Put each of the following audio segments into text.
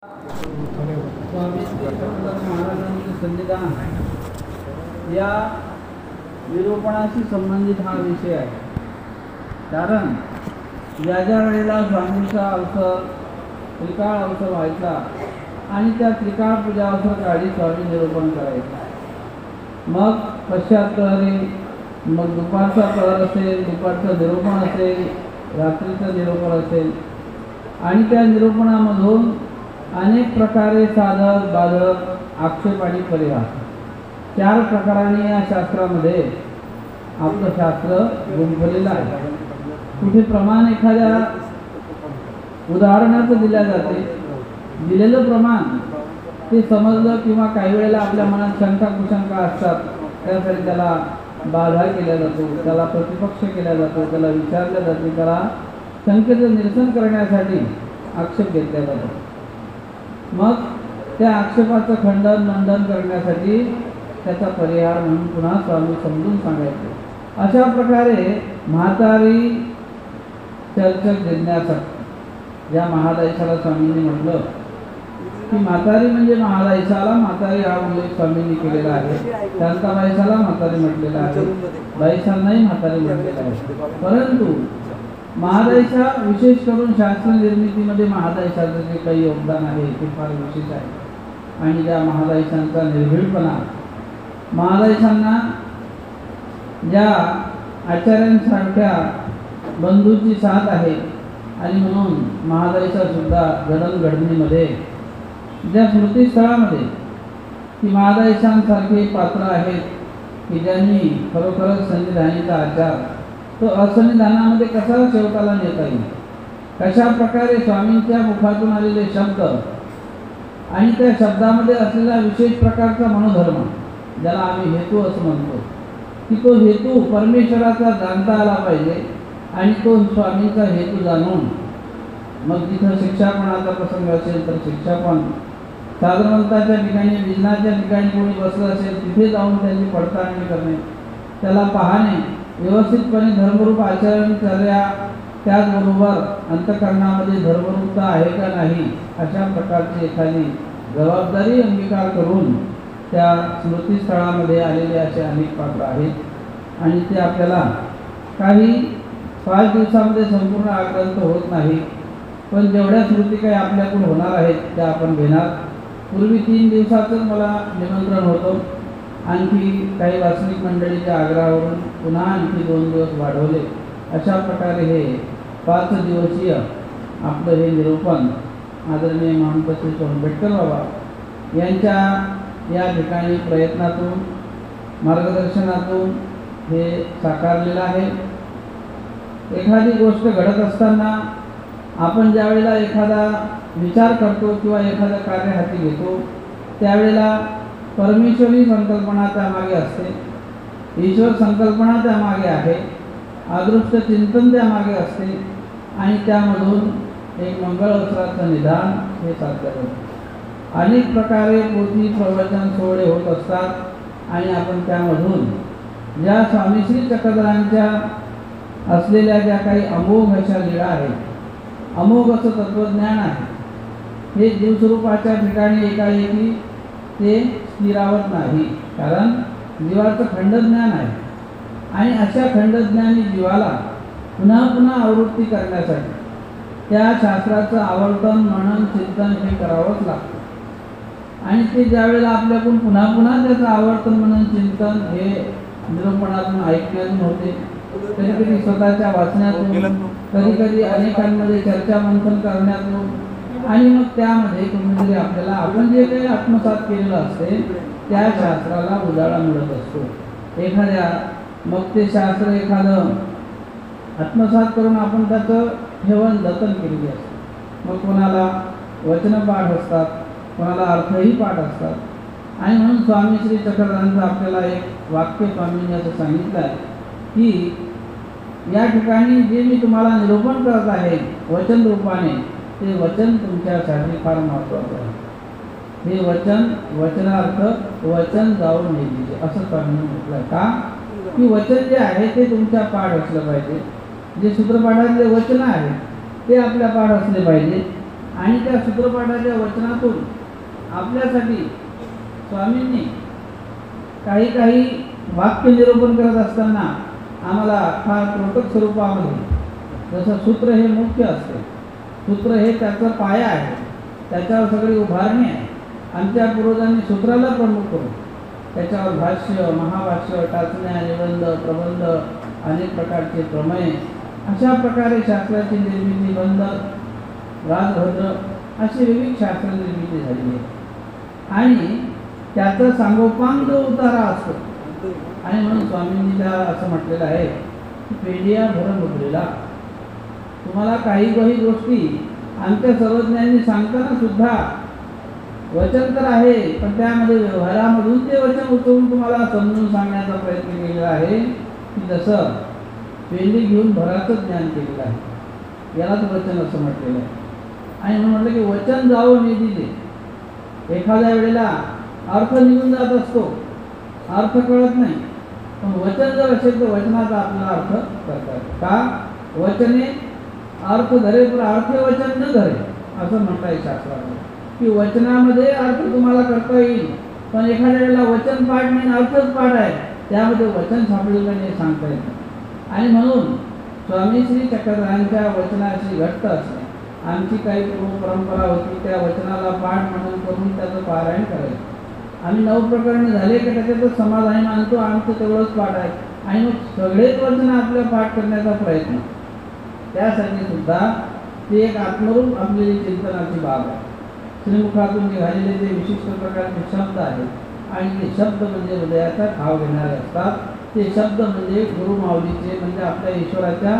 स्वामी महाराजांचे संविधान या निरूपणाशी संबंधित हा विषय आहे. कारण ज्या ज्या वेळेला स्वामींचा अवसर त्रिकाळ अवसर व्हायचा आणि त्या त्रिकाळ पूजा अवसर काळी स्वामी निरूपण करायचा. मग पश्चात प्रहरी, मग दुपारचा प्रहर असेल, दुपारचं निरूपण असेल, रात्रीचं निरूपण असेल आणि त्या निरूपणामधून अनेक प्रकारे साधक बाधक आक्षेप आणि परिहार 4 प्रकारांनी या शास्त्रामध्ये आपलं शास्त्र गुंफलेलं आहे. कुठे प्रमाण एखाद्या उदाहरणाचं दिल्या जाते, दिलेलं प्रमाण ते समजलं किंवा काही वेळेला आपल्या मनात शंका कुशंका असतात, त्यासाठी त्याला बाधा केला जातो, त्याला प्रतिपक्ष केला जातो, त्याला विचारलं जाते, त्याला शंकेचं निरसन करण्यासाठी आक्षेप घेतला जातो. मग त्या आक्षेपाचं खंडन मंडन करण्यासाठी त्याचा परिहार म्हणून पुन्हा स्वामी समजून सांगायचे. अशा प्रकारे म्हातारी चर्चक जिज्ञासक या महादायशाला स्वामींनी म्हटलं की म्हातारी म्हणजे महादायशाला म्हातारी हा उल्लेख स्वामींनी केलेला आहे. शांताबाईशाला म्हातारी म्हटलेला आहे, बाईशांनाही म्हातारी म्हटलेला आहे. परंतु महादायशा विशेष करून शास्त्र निर्मितीमध्ये महादायशाचं जे काही योगदान आहे ते फार विशेष आहे. आणि त्या महादायशांचा निर्भीडपणा, महादायशांना ज्या आचार्यांसारख्या बंधूची साथ आहे आणि म्हणून महादायशा सुद्धा जडणघडणीमध्ये ज्या स्मृतीस्थळामध्ये की महादायशांसारखे पात्र आहेत की ज्यांनी खरोखरच संविधानाचा आचार तो असंविधानामध्ये कसा शेवटाला नेता येईल, कशा प्रकारे स्वामींच्या मुखातून आलेले शब्द आणि त्या शब्दामध्ये असलेला विशेष प्रकारचा मनोधर्म ज्याला आम्ही हेतू असं म्हणतो की तो हेतू परमेश्वराचा जाणता आला पाहिजे आणि तो स्वामींचा हेतू जाणून मग जिथं शिक्षापणाचा प्रसंग असेल तर शिक्षापण, साधनवंताच्या ठिकाणी विजनाच्या ठिकाणी कोणी बसलं असेल तिथे जाऊन त्यांची पडताळणी करणे, त्याला पाहणे, व्यवस्थितपणे धर्मरूप आचरणचर्या, त्याचबरोबर अंतःकरणामध्ये धर्मरूपता आहे का नाही अशा प्रकारची एखादी जबाबदारी अंगीकार करून त्या स्मृतीस्थळामध्ये आलेले असे अनेक पात्र आहेत. आणि ते आपल्याला काही 5 दिवसामध्ये संपूर्ण आग्रंथ होत नाही, पण जेवढ्या स्मृती काही आपल्याकडून होणार आहेत त्या आपण घेणार. पूर्वी 3 दिवसाचंच मला निमंत्रण होतं, आणखी काही वाचनिक मंडळीच्या आग्रहावरून पुन्हा आणखी 2 दिवस वाढवले. अशा प्रकारे हे 5 दिवसीय आपलं हे निरूपण आदरणीय महंत श्री सोनपेटकर बाबा यांच्या या ठिकाणी प्रयत्नातून मार्गदर्शनातून हे साकारलेलं आहे. एखादी गोष्ट घडत असताना आपण ज्यावेळेला एखादा विचार करतो किंवा एखादं कार्य हाती घेतो त्यावेळेला परमेश्वरी संकल्पना त्यामागे असते, ईश्वर संकल्पना त्यामागे आहे, अदृष्ट चिंतन त्यामागे असते आणि त्यामधून एक मंगळवस्त्राचं निदान हे साध्य होतं. अनेक प्रकारे पोथी प्रवचन सोहळे होत असतात आणि आपण त्यामधून ज्या स्वामी श्री चक्रधरांच्या असलेल्या ज्या काही अमोघ अशा लीळा आहेत, अमोघ असं तत्त्वज्ञान आहे, हे जीवस्वरूपाच्या ठिकाणी एकाएकी ते स्थिरावत नाही. कारण जीवाचं खंडज्ञान आहे आणि अशा खंडज्ञानी जीवाला पुन्हा पुन्हा आवृत्ती करण्यासाठी त्या शास्त्राचं आवर्तन मनन चिंतन हे करावंच लागतं. आणि ते ज्यावेळेला आपल्याकडून पुन्हा पुन्हा त्याचं आवर्तन मनन चिंतन हे निरूपणातून ऐकण्यातून होते, कधी कधी स्वतःच्या वाचण्यातून, कधी कधी अनेकांमध्ये चर्चा मंथन करण्यातून आणि मग त्यामध्ये कुठेतरी आपल्याला आपण जे काही आत्मसात केलेलं असते त्या शास्त्राला उजाळा मिळत असतो. एखाद्या मग ते शास्त्र एखादं आत्मसात करून आपण त्याचं ठेवण जतन केलेली असते. मग कोणाला वचनपाठ असतात, कोणाला अर्थही पाठ असतात. आणि म्हणून स्वामी श्री चक्रधरांचं आपल्याला एक वाक्य स्वामींनी असं सांगितलं आहे की या ठिकाणी जे मी तुम्हाला निरूपण करत आहे वचन रूपाने ते वचन तुमच्यासाठी फार महत्त्वाचं आहे. हे वचन वचनार्थ वचन जाऊन नाही दिले असं स्वामींनी म्हटलं. का की वचन जे आहे ते तुमच्या पाठ असलं पाहिजे, जे सूत्रपाठातले वचन आहे ते आपल्या पाठ असले पाहिजे आणि त्या सूत्रपाठाच्या वचनातून आपल्यासाठी स्वामींनी काही काही वाक्य निरूपण करत असताना आम्हाला फार त्रोटक स्वरूपामध्ये, जसं सूत्र हे मुख्य असते, सूत्र हे त्याचा पाया आहे, त्याच्यावर सगळी उभारणी आहे. आमच्या पूर्वजांनी सूत्राला प्रमुख करून त्याच्यावर भाष्य, महाभाष्य, टाचण्या, निबंध, प्रबंध, अनेक प्रकारचे प्रमेय, अशा प्रकारे शास्त्राची निर्मिती, बंध, राजभद्र अशी विविध शास्त्र निर्मिती झाली आहे. आणि त्याचा सांगोपांग जो उतारा असतो, आणि म्हणून स्वामींनी त्या असं म्हटलेलं आहे की पेढिया भरमुद्रेला. तुम्हाला काही गोष्टी आमच्या सर्वज्ञांनी सांगताना सुद्धा वचन तर आहे, पण त्यामध्ये व्यवहारामधून ते वचन उचलून तुम्हाला समजून सांगण्याचा प्रयत्न केलेला आहे की जसं पेंडी घेऊन भराचं ज्ञान केलेलं आहे, यालाच वचन असं म्हटलेलं आहे. आणि म्हणून म्हटलं की वचन जावं निधीले. एखाद्या वेळेला अर्थ निघून जात असतो, अर्थ कळत नाही, पण वचन जर असेल तर वचनाचा आपला अर्थ करतात. का? वचने अर्थ धरे पण अर्थ वचन न धरे, असं म्हणता येईल शास्त्रामध्ये की वचनामध्ये अर्थ तुम्हाला करता येईल, पण एखाद्या वेळेला वचन पाठ नाही अर्थच पाठ आहे, त्यामध्ये वचन सापडलेलं नाही सांगता येतं. आणि म्हणून स्वामी श्री चक्रधरांच्या वचनाची घट्ट असणे. आमची काही पूर्व परंपरा होती, त्या वचनाला पाठ म्हणून करून त्याचं पारायण करायचं. आम्ही 9 प्रकरणे झाले की त्याच्यातच समाधानी मानतो, आमचं तेवढंच पाठ आहे, आणि मग सगळेच वचन आपल्या पाठ करण्याचा प्रयत्न. त्यासाठी सुद्धा ते एक आत्मरूप आपली चिंतनाची बाब आहे. श्रीमुखातून निघालेले जे विशिष्ट प्रकारचे शब्द आहेत, आणि ते शब्द म्हणजे हृदयाचा ठाव घेणारे असतात. ते शब्द म्हणजे गुरुमाऊलीचे, म्हणजे आपल्या ईश्वराच्या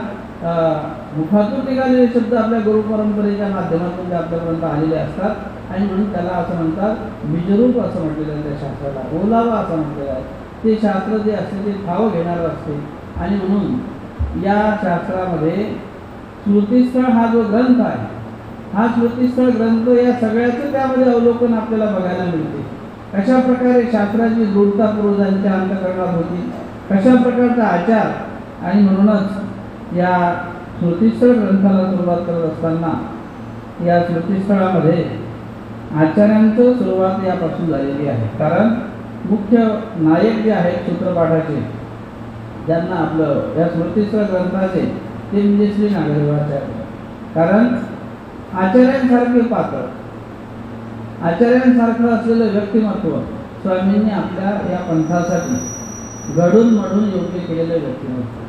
मुखातून निघालेले शब्द आपल्या गुरुपरंपरेच्या माध्यमातून ते आपल्यापर्यंत आलेले असतात. आणि म्हणून त्याला असं म्हणतात बीजरूप असं म्हटलेलं आहे. त्या शास्त्राला ओलावा असं म्हटलेलं आहे. ते शास्त्र जे असते ते ठाव घेणारं असते. आणि म्हणून या शास्त्रामध्ये स्मृतिस्थळ हा जो ग्रंथ आहे, हा स्मृतिस्थळ ग्रंथ या सगळ्याचं त्यामध्ये अवलोकन आपल्याला बघायला मिळते. कशा प्रकारे शास्त्राची दृढता पूर्वजांच्या अंतःकरणात होती, कशा प्रकारचा आचार. आणि म्हणूनच या स्मृतिस्थळ ग्रंथाला सुरुवात करत असताना या स्मृतिस्थळामध्ये आचार्यांचं सुरुवात यापासून झालेली आहे. कारण मुख्य नायक जे आहेत सूत्रपाठाचे, ज्यांना आपलं या स्मृतिस्थळ ग्रंथाचे, ते म्हणजे श्री नागदेवाचार्य. कारण आचार्यांसारखे पात्र, आचार्यांसारखं असलेलं व्यक्तिमत्व स्वामींनी आपल्या या पंथासाठी घडून मढून योग्य केलेलं व्यक्तिमत्व.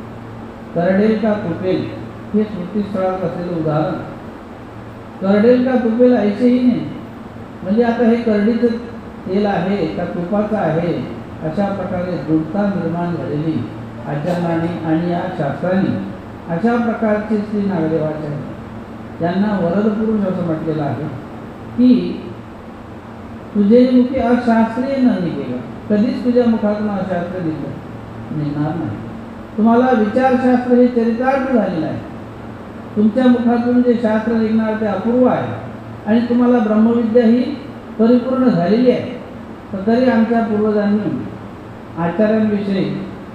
करडेल का तुपेल हे स्मृतिस्थळात असलेलं उदाहरण. करडेल का तुपेल ऐसेही नाही, म्हणजे आता हे करडीचं तेल आहे का तुपाचं आहे, अशा प्रकारे दृढता निर्माण झालेली आचरणाने आणि या शास्त्राने अशा प्रकारचे श्री नागदेवाचार्य, त्यांना वरद पुरुष असं म्हटलेलं आहे की तुझे मुखी अशास्त्रीय न निघेल. कधीच तुझ्या मुखातून अशास्त्र निघणार नाही. तुम्हाला विचारशास्त्र हे चरितार्थ झालेलं आहे. तुमच्या मुखातून जे शास्त्र निघणार ते अपूर्व आहे, आणि तुम्हाला ब्रह्मविद्या ही परिपूर्ण झालेली आहे. तर तरी आमच्या पूर्वजांनी आचार्यांविषयी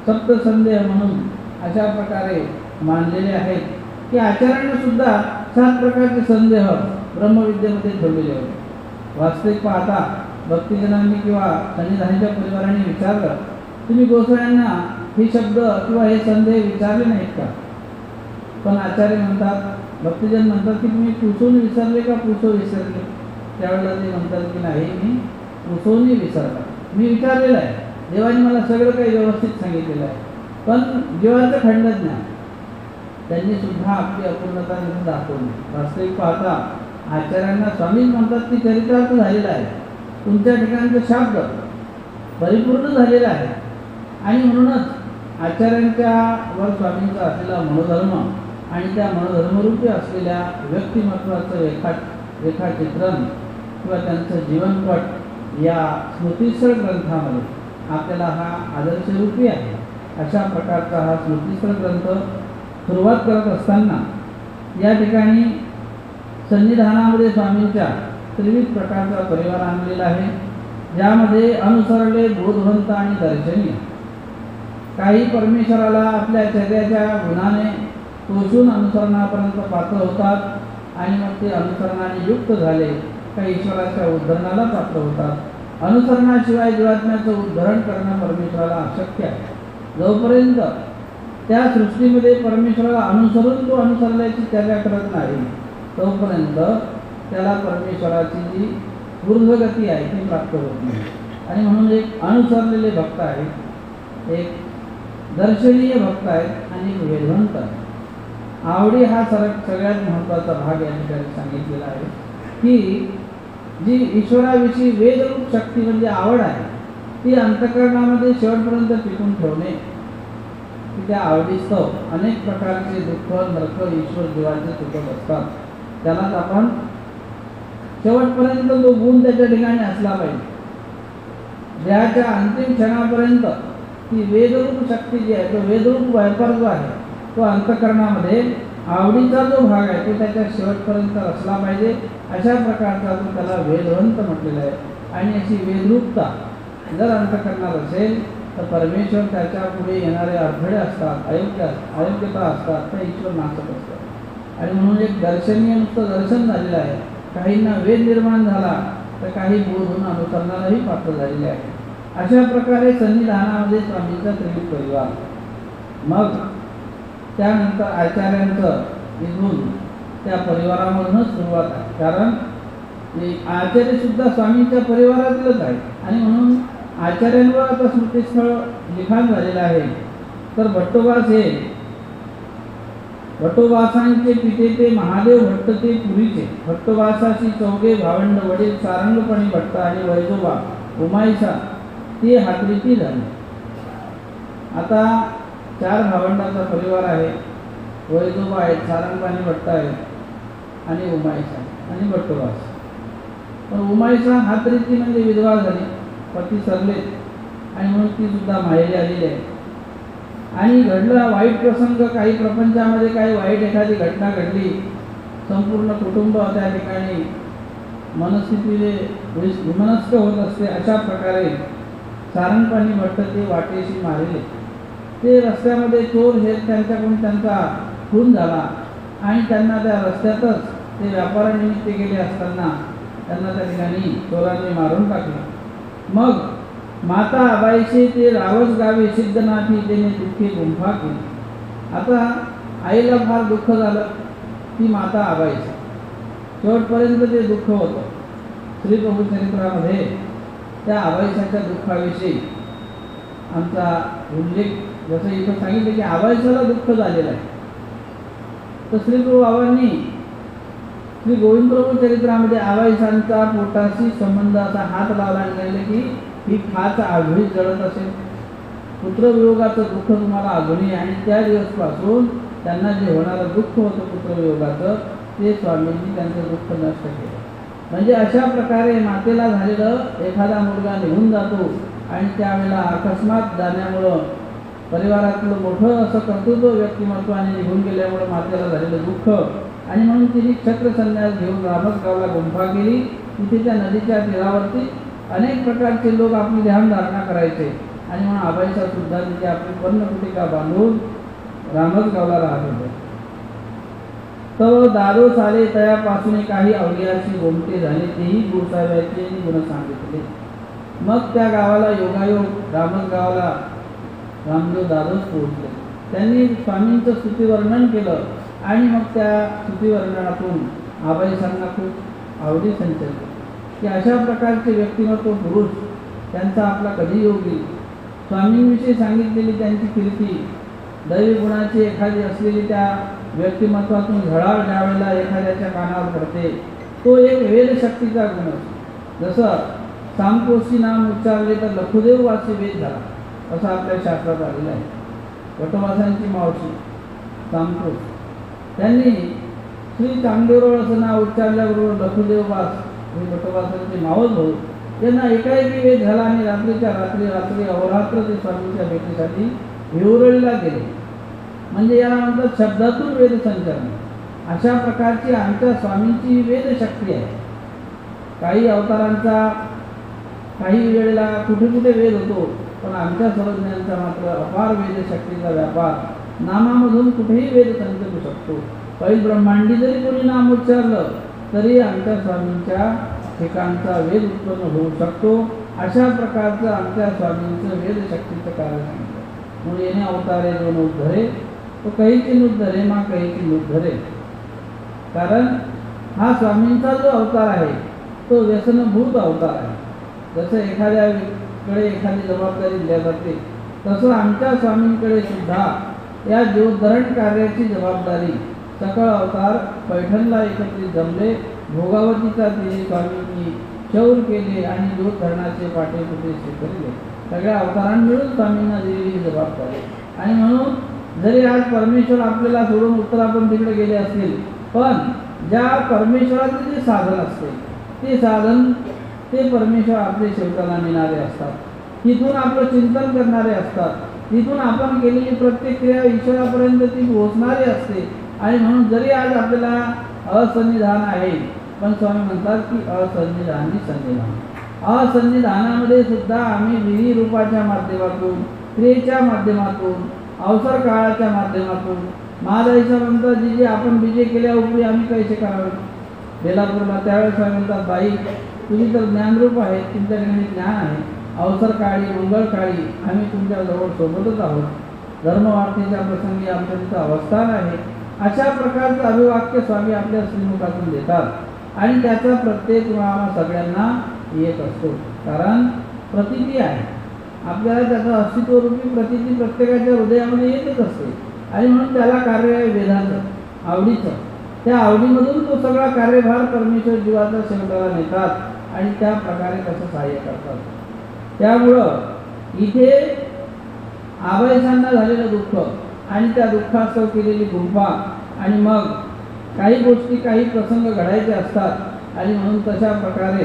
सप्तसंदेह म्हणून अशा प्रकारे मानलेले आहेत की आचार्यांना सुद्धा 7 प्रकारचे संदेह ब्रह्मविद्येमध्ये ठेवलेले होते. वास्तविक पाहता भक्तिजनांनी किंवा सन्निधानाच्या परिवारांनी विचारलं, तुम्ही गोसाव्यांना हे शब्द किंवा हे संदेह विचारले नाहीत का? पण आचार्य म्हणतात, भक्तिजन म्हणतात की तुम्ही पुसून विसरले का पुसो विसरले? त्यावेळेला ते म्हणतात की नाही, मी पुसोनी विसरला. मी विचारलेलं आहे, देवाने मला सगळं काही व्यवस्थित सांगितलेलं आहे, पण जीवाचं खंडज्ञान त्यांनी सुद्धा आपली अपूर्णता दाखवली. वास्तविक पाहता आचार्यांना स्वामी म्हणतात की चरितार्थ झालेला आहे, तुमच्या ठिकाणचे शब्द परिपूर्ण झालेला आहे. आणि म्हणूनच आचार्यांच्या वर स्वामींचा असलेला मनोधर्म आणि त्या मनोधर्मरूपी असलेल्या व्यक्तिमत्वाचं रेखाचित्रण किंवा त्यांचं जीवनपट या स्मृतिस्थळ ग्रंथामध्ये आपल्याला हा आदर्शरूपी आहे. अशा प्रकारचा हा स्मृतिस्थळ ग्रंथ सुरुवात करत असताना या ठिकाणी सन्निधानामध्ये स्वामींच्या त्रिविध प्रकारचा परिवार आणलेला आहे, ज्यामध्ये अनुसरले बोधवंत आणि दर्शनीय. काही परमेश्वराला आपल्या चर्याच्या गुणाने पोषून अनुसरणापर्यंत पात्र होतात, आणि मग ते अनुसरणाने युक्त झाले का ईश्वराच्या उद्धरणाला पात्र होतात. अनुसरणाशिवाय जीवात्म्याचं उद्धरण करणं परमेश्वराला अशक्य आहे. जोपर्यंत त्या सृष्टीमध्ये परमेश्वराला अनुसरून तो अनुसरण्याची त्यागा करत नाही तोपर्यंत त्याला परमेश्वराची जी ऊर्ध्वगती आहे ती प्राप्त होत नाही. आणि म्हणून एक अनुसरलेले भक्त आहेत, एक दर्शनीय भक्त आहेत आणि एक वेधवंत आहे. आवडी हा सगळ्यात महत्त्वाचा भाग या ठिकाणी सांगितलेला आहे की जी ईश्वराविषयी वेदरूप शक्ती म्हणजे आवड आहे ती अंतःकरणामध्ये शेवटपर्यंत टिकून ठेवणे, की त्या आवडीस्तव अनेक प्रकारचे दुःख नरक ईश्वर जीवाचे चुकत असतात. त्यालाच आपण शेवटपर्यंत तो गुण त्याच्या ठिकाणी असला पाहिजे. देहाच्या अंतिम क्षणापर्यंत ती वेदरूप शक्ती जी आहे, तो वेदरूप व्यापार जो आहे तो अंतःकरणामध्ये आवडीचा जो भाग आहे तो त्याच्या शेवटपर्यंत असला पाहिजे. अशा प्रकारचा तो त्याला वेदवंत म्हटलेला आहे. आणि अशी वेदरूपता जर अंतःकरणात असेल तर परमेश्वर त्याच्या पुढे येणारे अडथळे असतात, अयोग्यता असतात, त्या ईश्वर नाचत असतात. आणि म्हणून एक दर्शनीय नुसतं दर्शन झालेलं आहे. काहींना वेद निर्माण झाला तर काही बोध होऊन अनुसरणालाही पात्र झालेले आहे. अशा प्रकारे सन्निधानामध्ये स्वामींचा त्रिविध परिवार, मग त्यानंतर आचार्यांचं इथून त्या परिवारामधूनच सुरुवात आहे. कारण आचार्य सुद्धा स्वामींच्या परिवारातीलच आहे. आणि म्हणून आचार्यांवर आता स्मृतिस्थळ लिखाण झालेलं आहे. तर भट्टोबास हे भट्टोबासांचे पिते ते महादेव भट्ट ते पुरीचे. भट्टोबासाशी चौघे भावंड वडील सारंगपणी भट्ट आणि वैजोबा उमाईसा ते हातरीती झाले. आता 4 भावंडाचा परिवार आहे. वैजोबा आहेत, सारंगपाणी भट्ट आहेत आणि उमाईसा आणि भट्टोबास. पण उमाईसा हातरीती म्हणजे विधवा झाली, पती सरलेत आणि म्हणून ती सुद्धा माहेरी आलेली आहे. आणि घडला वाईट प्रसंग, काही प्रपंचामध्ये काही वाईट एखादी घटना घडली, संपूर्ण कुटुंब त्या ठिकाणी मनस्थितीने विमनस्क होत असते. अशा प्रकारे सारंगपाणी भट्ट ते वाटेशी मारले. ते रस्त्यामध्ये चोर हे त्यांच्याकडून त्यांचा खून झाला आणि त्यांना त्या रस्त्यातच ते व्यापारानिमित्त गेले असताना त्यांना त्या ठिकाणी चोरांनी मारून टाकले. मग माता आबाईशी ते रावस गावे सिद्धनाथी त्याने दुःखी गुंफा केली. आता आईला फार दुःख झालं, ती माता आबाईची शेवटपर्यंत ते दुःख होतं. श्री प्रभू चरित्रामध्ये त्या आबाईसाच्या दुःखाविषयी आमचा उल्लेख, जसं इथं सांगितलं की आबाईसाला दुःख झालेलं आहे, तर श्री प्रभू बाबांनी श्री गोविंद प्रभू चरित्रामध्ये आबाईसांचा पोटाशी संबंध असा हात लावला आणि सांगितले की ही खाच आघळीच जळत असेल. पुत्रवियोगाचं दुःख तुम्हाला आघळी आणि त्या दिवसपासून त्यांना जे होणारं दुःख होतं पुत्रवियोगाचं ते स्वामींनी त्यांचं दुःख नष्ट केलं. म्हणजे अशा प्रकारे मातेला झालेलं एखादा मुलगा निघून जातो आणि त्यावेळेला अकस्मात जाण्यामुळं परिवारातलं मोठं असं कर्तृत्व व्यक्तिमत्वाने निघून गेल्यामुळं मातेला झालेलं दुःख, आणि म्हणून तिने क्षत्र संन्यास घेऊन रामसगावला गुंफा केली. तिथे त्या नदीच्या तीरावरती अनेक प्रकारचे लोक आपली ध्यानधारणा करायचे आणि म्हणून आबाईसा सुद्धा तिथे आपली पर्णकुटिका बांधून रामसगावला राहत होते. तर दारो साले तयापासून काही अवघ्याची गोमटे झाले, तेही गोसाव्याचे गुण सांगितले. मग त्या गावाला योगायोग रामसगावला रामदेव दादोच पोहोचले. त्यांनी स्वामींचं स्तुतिवर्णन केलं आणि मग त्या स्तुतिवर्णनातून आबाईसांना खूप आवडी संचरली की अशा प्रकारचे व्यक्तिमत्व पुरुष त्यांचा आपला कधी योग येईल. स्वामींविषयी सांगितलेली त्यांची कीर्ती, दैवी गुणाची एखादी असलेली त्या व्यक्तिमत्वातून झळाळ ज्यावेळेला एखाद्याच्या कानावर पडते तो एक वेदशक्तीचा गुण असतो. जसं सामकोशी नाम उच्चारले तर लखुदेव वासी वेद झाला असं आपल्या शास्त्रात आलेलं आहे. वटवासांची मावशी सामकोश, त्यांनी श्री चांगदेवरोळ असं नाव उच्चारल्याबरोबर लखुदेव वास हे वटवासांचे मावस भाऊ त्यांना एकाएकी वेद झाला आणि रात्रीच्या रात्री अहोरात्र ते स्वामींच्या भेटीसाठी हिवरळीला गेले. म्हणजे याला म्हणतात शब्दातून वेद संचरण. अशा प्रकारची आमच्या स्वामींची वेदशक्ती आहे. काही अवतारांचा काही वेळेला कुठे कुठे वेद होतो, पण आमच्या सर्वज्ञांचा मात्र अपार वेदशक्तीचा व्यापार, नामामधून कुठेही वेद संचरू शकतो. अखिल ब्रह्मांडी जरी कोणी नाम उच्चारलं तरी आमच्या स्वामींच्या ठिकाणचा वेद उत्पन्न होऊ शकतो. अशा प्रकारचं आमच्या स्वामींचं वेदशक्तीचं कार्य सांगितलं. म्हणून येणे अवतारे जो नोद्धरे तो कहीची नुद्धरे मा कहीची नुद्धरे. कारण हा स्वामींचा जो अवतार आहे तो व्यसनभूत अवतार आहे. जसं एखाद्याकडे एखादी जबाबदारी दिल्या जाते तसं आमच्या स्वामींकडे सुद्धा या जीवोद्धरण कार्याची जबाबदारी. सकळ अवतार पैठणला एकत्रित जमले, भोगावतीचा दिले स्वामींनी शौर केले आणि जीवोद्धरणाचे पाठेपुटे स्वीकारले. सगळ्या अवतारांना मिळून स्वामींना दिलेली ही जबाबदारी. आणि म्हणून जरी आज परमेश्वर आपल्याला सोडून उत्तरापण तिकडे गेले असतील, पण ज्या परमेश्वराचे जे साधन असते ते साधन ते परमेश्वर आपले शेवटाला नेणारे असतात. तिथून आपलं चिंतन करणारे असतात. तिथून आपण केलेली प्रत्येक क्रिया ईश्वरापर्यंत ती पोहोचणारी असते. आणि म्हणून जरी आज आपल्याला असन्निधान आहे, पण स्वामी म्हणतात की असन्निधानी सन्निधान. असन्निधानामध्ये सुद्धा आम्ही विधी रूपाच्या माध्यमातून, क्रियेच्या माध्यमातून, अवसर काळाच्या माध्यमातून महादाईचं म्हणतात जी जी आपण बीजे केल्या उपरी आम्ही कैसे करावे. बेलापूरला त्यावेळेस स्वामी म्हणतात बाई तुम्ही तर ज्ञानरूप आहे, तुमच्याकडे ज्ञान आहे. अवसर काळी मंगळ काळी आम्ही तुमच्याजवळ सोबतच आहोत. धर्मवार्तेच्या प्रसंगी आमच्या तिथं अवस्थान आहे. अशा प्रकारचं अभिवाक्य स्वामी आपल्या श्रीमुखातून देतात आणि त्याचा प्रत्येक आम्हा सगळ्यांना येत असतो. कारण प्रतीती आहे, आपल्याला त्याचं अस्तित्वरूपी प्रतीती प्रत्येकाच्या हृदयामध्ये येतच असते. आणि म्हणून त्याला कार्य आहे वेदांचं, आवडीचं. त्या आवडीमधून तो सगळा कार्यभार परमेश्वर जीवाचा शेवटाला नेतात आणि त्या प्रकारे कसं सहाय्य करतात. त्यामुळं इथे आबाईसांना झालेलं दुःख आणि त्या दुःखास्तव केलेली गुंफा आणि मग काही गोष्टी काही प्रसंग घडायचे असतात आणि म्हणून तशा प्रकारे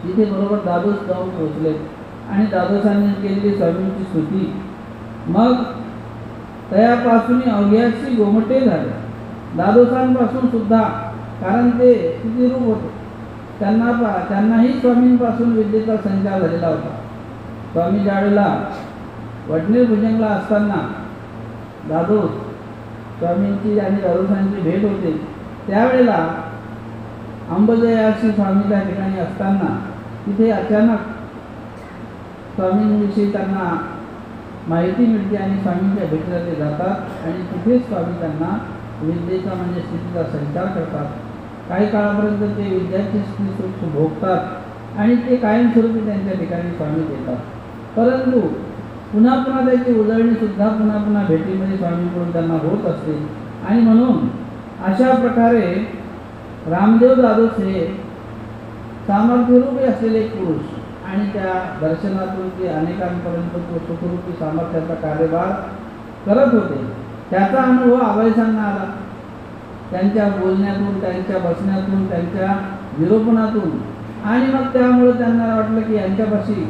तिथे बरोबर दादोस जाऊन पोचले आणि दादोसांनी केलेली स्वामींची स्तुती. मग तयापासून अवघ्याशी गोमटे झाले. दादोसांपासून सुद्धा, कारण ते स्थितीरूप होते, त्यांनाही स्वामींपासून विद्येचा संचार झालेला होता. स्वामी ज्यावेळेला वडनेर भुजंगला असताना दादोस स्वामींची आणि दादोसांची भेट होते, त्यावेळेला अंबजयाशी स्वामीच्या ठिकाणी असताना तिथे अचानक स्वामींविषयी त्यांना माहिती मिळते आणि स्वामींच्या भेटीला ते जातात आणि तिथेच स्वामी त्यांना विद्येचा म्हणजे स्थितीचा संचार करतात. काही काळापर्यंत ते विद्यार्थी स्थिती भोगतात आणि ते कायमस्वरूपी त्यांच्या ठिकाणी स्वामी देतात. परंतु पुन्हा पुन्हा त्याची उजळणी सुद्धा पुन्हा पुन्हा भेटीमध्ये स्वामींकडून त्यांना होत असते. आणि म्हणून अशा प्रकारे रामदेव दादोस हे सामर्थ्यरूपी असलेले एक पुरुष आणि त्या दर्शनातून ते अनेकांपर्यंत तो सुखरूपी सामर्थ्याचा कार्यभार करत होते. त्याचा अनुभव आबाईसांना आला. त्यांच्या बोलण्यातून, त्यांच्या बसण्यातून, त्यांच्या निरूपणातून. आणि मग त्यामुळे त्यांना वाटलं की यांच्यापाशी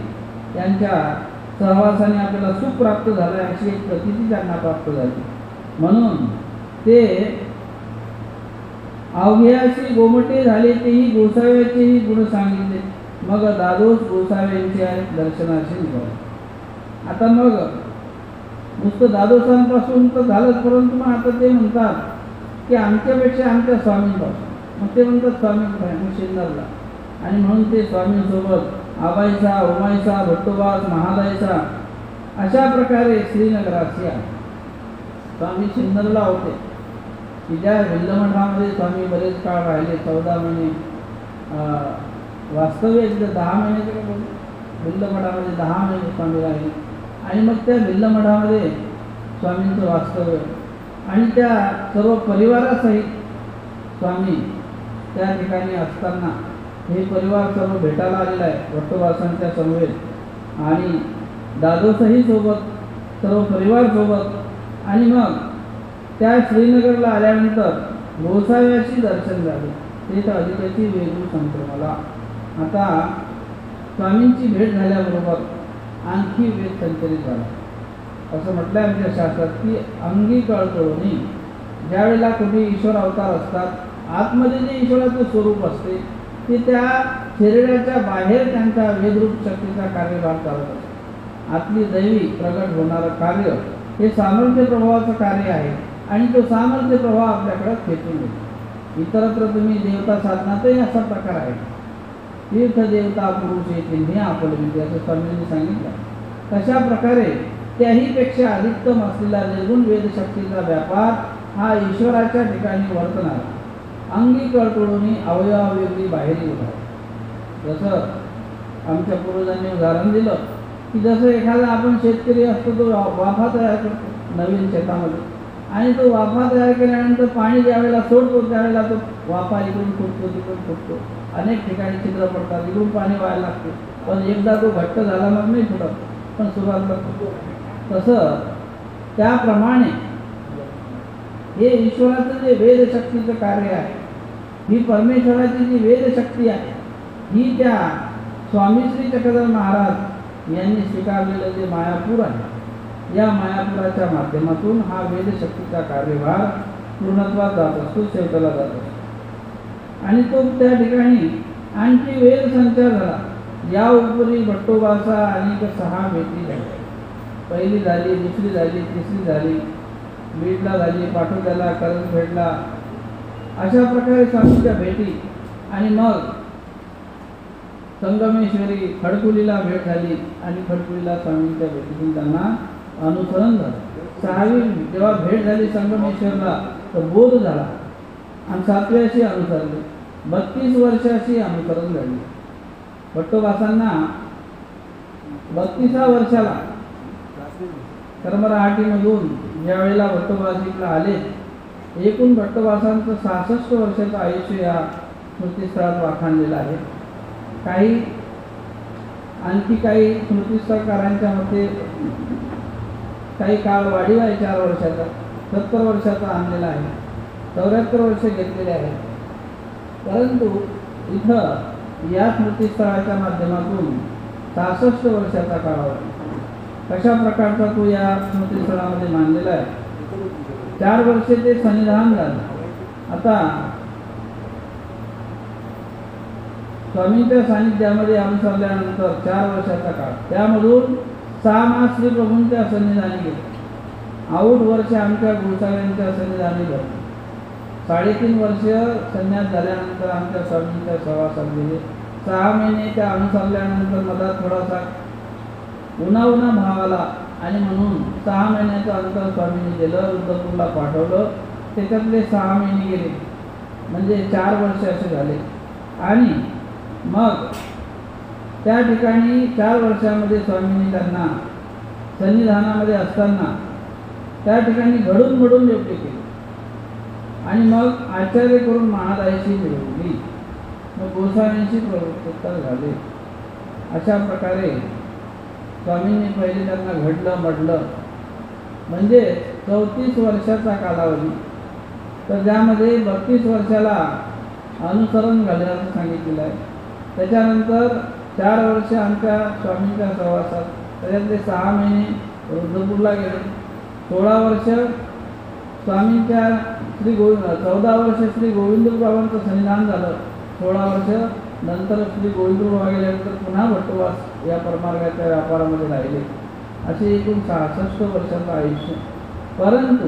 यांच्या सहवासाने आपल्याला सुख प्राप्त झालं आहे अशी एक प्रतीती त्यांना प्राप्त झाली. म्हणून ते अवघ्याशी गोमटे झाले, तेही गोसाव्याचेही गुण सांगितले. मग दादोस गोसाव्यांचे दर्शनाशी निघाले. आता मग नुसतं दादोसांपासून तर झालंच, परंतु मग आता ते म्हणतात की आमच्यापेक्षा आमच्या स्वामींपासून. मग ते म्हणतात स्वामी शिंदरला. आणि म्हणून ते स्वामींसोबत आबाईचा, उमाईचा, भट्टोबास, महादाईचा अशा प्रकारे श्रीनगराशी आहे. स्वामी शिंदरला होते की ज्या विल्लमठामध्ये स्वामी बरेच काळ राहिले, 14 महिने. वास्तव्य 10 महिन्याचे का बोलले, विल्लमठामध्ये 10 महिने स्वामी राहिले. आणि मग त्या विल्लमठामध्ये स्वामींचं वास्तव्य आणि त्या सर्व परिवारासहित स्वामी त्या ठिकाणी असताना हे परिवार सर्व भेटायला आलेला आहे भट्टोबासांच्या समवेत आणि दादोसही सोबत, सर्व परिवार सोबत. आणि मग त्या श्रीनगरला आल्यानंतर गोसाव्याशी दर्शन झाले. ते तर अधिकाची वेगळी सांगतो मला. आता स्वामींची भेट झाल्याबरोबर आणखी वेद संचलित झाला. असं म्हटलं आमच्या शास्त्रात की अंगी कळकळूनी ज्यावेळेला कुठे ईश्वर अवतार असतात, आतमध्ये जे ईश्वराचं स्वरूप असते ते त्या शरीराच्या बाहेर त्यांचा वेदरूप शक्तीचा कार्यभार चालत असतो. आतली दैवी प्रगट होणारं कार्य हे सामर्थ्य प्रभावाचं कार्य आहे. आणि तो सामर्थ्य प्रवाह आपल्याकडे खेचून येतो. इतरत्र तुम्ही देवता साधनातही असा प्रकार आहे. तीर्थ देवता पुरुष येतील हे आपलं असं स्वामींनी सांगितलं. तशा प्रकारे त्याहीपेक्षा अधिकतम असलेला निर्गुण वेदशक्तीचा व्यापार हा ईश्वराच्या ठिकाणी वर्तणार अंगी कळतोडून अवयवावेगळी बाहेर उभा. जसं आमच्या पूर्वजांनी उदाहरण दिलं की जसं एखादा आपण शेतकरी असतो तो वाफा तयार करतो नवीन शेतामध्ये, आणि तो वाफा तयार केल्यानंतर पाणी ज्यावेळेला सोडतो त्यावेळेला तो वाफा इकडून फुटतो तिकडून फुटतो, अनेक ठिकाणी छिद्र पडतात, इकडून पाणी व्हायला लागते, पण एकदा तो घट्ट झाला मग नाही फुटत, पण सुरुवात करतो. तसं त्याप्रमाणे हे ईश्वराचं जे वेदशक्तीचं कार्य आहे, ही परमेश्वराची जी वेदशक्ती आहे, ही त्या स्वामी श्री चक्रधर महाराज यांनी स्वीकारलेलं जे मायापूर आहे, या मायापुराच्या माध्यमातून हा वेदशक्तीचा कार्यभार पूर्णत्वात जात असतो, शेवटाला जात असतो. आणि तो त्या ठिकाणी आणखी वेद संचार झाला. या उपरी भट्टोबाचा अनेक 6 भेटी झाल्या. पहिली झाली, दुसरी झाली, तिसरी झाली, बीडला झाली, पाटोद्याला, करंजफेडला, अशा प्रकारे स्वामींच्या भेटी. आणि मग संगमेश्वरी खडकुलीला भेट झाली आणि खडकुलीला स्वामींच्या भेटीतून त्यांना अनुसरण झालं. 6वी जेव्हा भेट झाली संगमेश्वरला तर बोध झाला आणि 7व्याशी अनुसरले. 32 वर्षाची अनुसरण झाली. भट्टोबासांना 32व्या वर्षाला कर्मराहाटीमधून ज्या वेळेला भट्टोबाजीला आले, एकूण भट्टोबासांचं 66 वर्षाचं आयुष्य या स्मृतिस्थळात वाखाणलेलं आहे. आणखी काही स्मृतिस्थळकारांच्या मते काही काळ वाढीव आहे, 4 वर्षाचा, 70 वर्षाचा आणलेला आहे, 74 वर्ष घेतलेले आहे. परंतु इथं या स्मृतिस्थळाच्या माध्यमातून 66 वर्षाचा कालावधी कशा प्रकारचा तो या स्मृतिस्थळामध्ये मानलेला आहे. 4 वर्षे ते सन्निधान झालं. आता स्वामींच्या सानिध्यामध्ये अनुसरल्यानंतर 4 वर्षाचा काळ, त्यामधून 6 मास श्री प्रभूंच्या सन्निधानी गेले. 8 वर्ष आमच्या गोसाव्यांच्या सन्निधानी झाले. 3.5 वर्ष संन्यास झाल्यानंतर आमच्या स्वामींच्या सहवासात गेले. 6 महिने त्या अनुसरल्यानंतर मला थोडासा उन्हा भाव आला आणि म्हणून 6 महिन्याचं अंतर स्वामींनी दिलं, रुद्रपूरला पाठवलं. त्याच्यातले 6 महिने गेले, म्हणजे 4 वर्ष असे झाले. आणि मग त्या ठिकाणी 4 वर्षामध्ये स्वामींनी त्यांना सन्निधानामध्ये असताना त्या ठिकाणी घडून योग्य केले आणि मग आचार्य करून महादायीशी मिळवली. मग गोस्वामींशी प्रवृत्तर झाले. अशा प्रकारे स्वामींनी पहिले त्यांना घडलं म्हटलं, म्हणजे 34 वर्षाचा कालावधी. तर ज्यामध्ये 32 वर्षाला अनुसरण घालण्याचं सांगितलेलं आहे. त्याच्यानंतर 4 वर्ष आमच्या स्वामींच्या सहवासात, त्याच्यातले 6 महिने रुद्रपूरला गेले. 16 वर्ष स्वामींच्या 14 वर्ष श्री गोविंदबाबांचं सन्निधान झालं. 16 वर्ष नंतर श्री गोविंदबाबा गेल्यानंतर पुन्हा भट्टोबास या परमार्गाच्या व्यापारामध्ये राहिले. असे एकूण 66 वर्षाचं आयुष्य. परंतु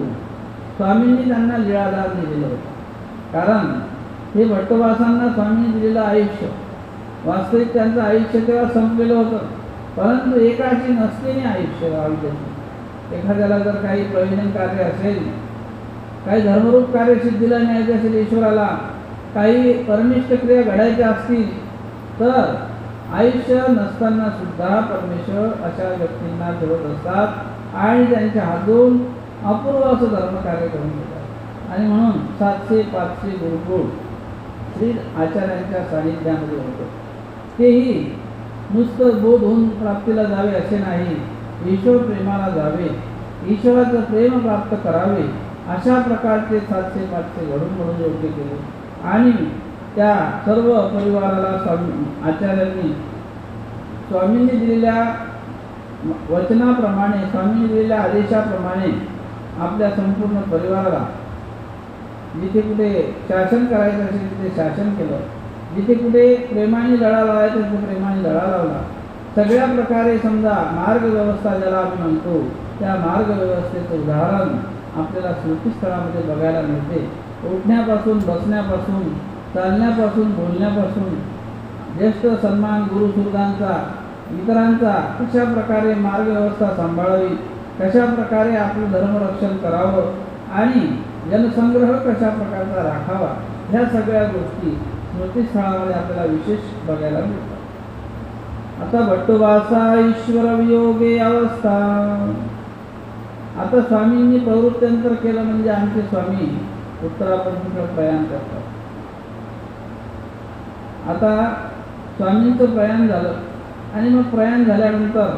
स्वामींनी त्यांना लीळादान दिलेलं होतं. कारण हे भट्टोबासांना स्वामींनी दिलेलं आयुष्य, वास्तविक त्यांचं आयुष्य तेव्हा संपलेलं होतं, परंतु एकाची नसलेली आयुष्य आयुष्याची. एखाद्याला जर काही प्रयोजन कार्य असेल, काही धर्मरूप कार्य सिद्धीला न्यायचे असेल ईश्वराला, काही परनिष्ठ क्रिया घडायच्या असतील, तर आयुष्य नसताना सुद्धा परमेश्वर अशा व्यक्तींना ठेवत असतात आणि त्यांच्या हातून अपूर्व असं धर्मकार्य करून देतात. आणि म्हणून 700-500 गुरुकुळ श्री आचार्यांच्या सानिध्यामध्ये होतं. तेही नुसतं बोध होऊन प्राप्तीला जावे असे नाही, ईश्वर प्रेमाला जावे, ईश्वराचं प्रेम प्राप्त करावे, अशा प्रकारचे 700-500 घडून योग्य केले. आणि त्या सर्व परिवाराला आचार्यांनी स्वामींनी दिलेल्या वचनाप्रमाणे, स्वामींनी दिलेल्या आदेशाप्रमाणे आपल्या संपूर्ण परिवाराला जिथे कुठे शासन करायचं असेल तिथे शासन केलं, जिथे कुठे प्रेमाने लढा लावायचा तिथे प्रेमाने लढा लावला. सगळ्या प्रकारे समजा मार्गव्यवस्था ज्याला आम्ही म्हणतो, त्या मार्गव्यवस्थेचं उदाहरण आपल्याला स्मृतीस्थळामध्ये बघायला मिळते. उठण्यापासून, बसण्यापासून, चालण्यापासून, बोलण्यापासून, ज्येष्ठ सन्मान गुरुसुहृदांचा, इतरांचा कशा प्रकारे मार्गव्यवस्था सांभाळावी, कशा प्रकारे आपलं धर्मरक्षण करावं आणि जनसंग्रह कशा प्रकारचा राखावा, ह्या सगळ्या गोष्टी स्मृतीस्थळामध्ये आपल्याला विशेष बघायला मिळतात. आता भट्टोबासा ईश्वर वियोगे अवस्था. आता स्वामींनी प्रवृत्त्यंतर केलं म्हणजे आमचे स्वामी उत्तरापर्यंत प्रयाण करतात. आता स्वामींचं प्रयाण झालं आणि मग प्रयाण झाल्यानंतर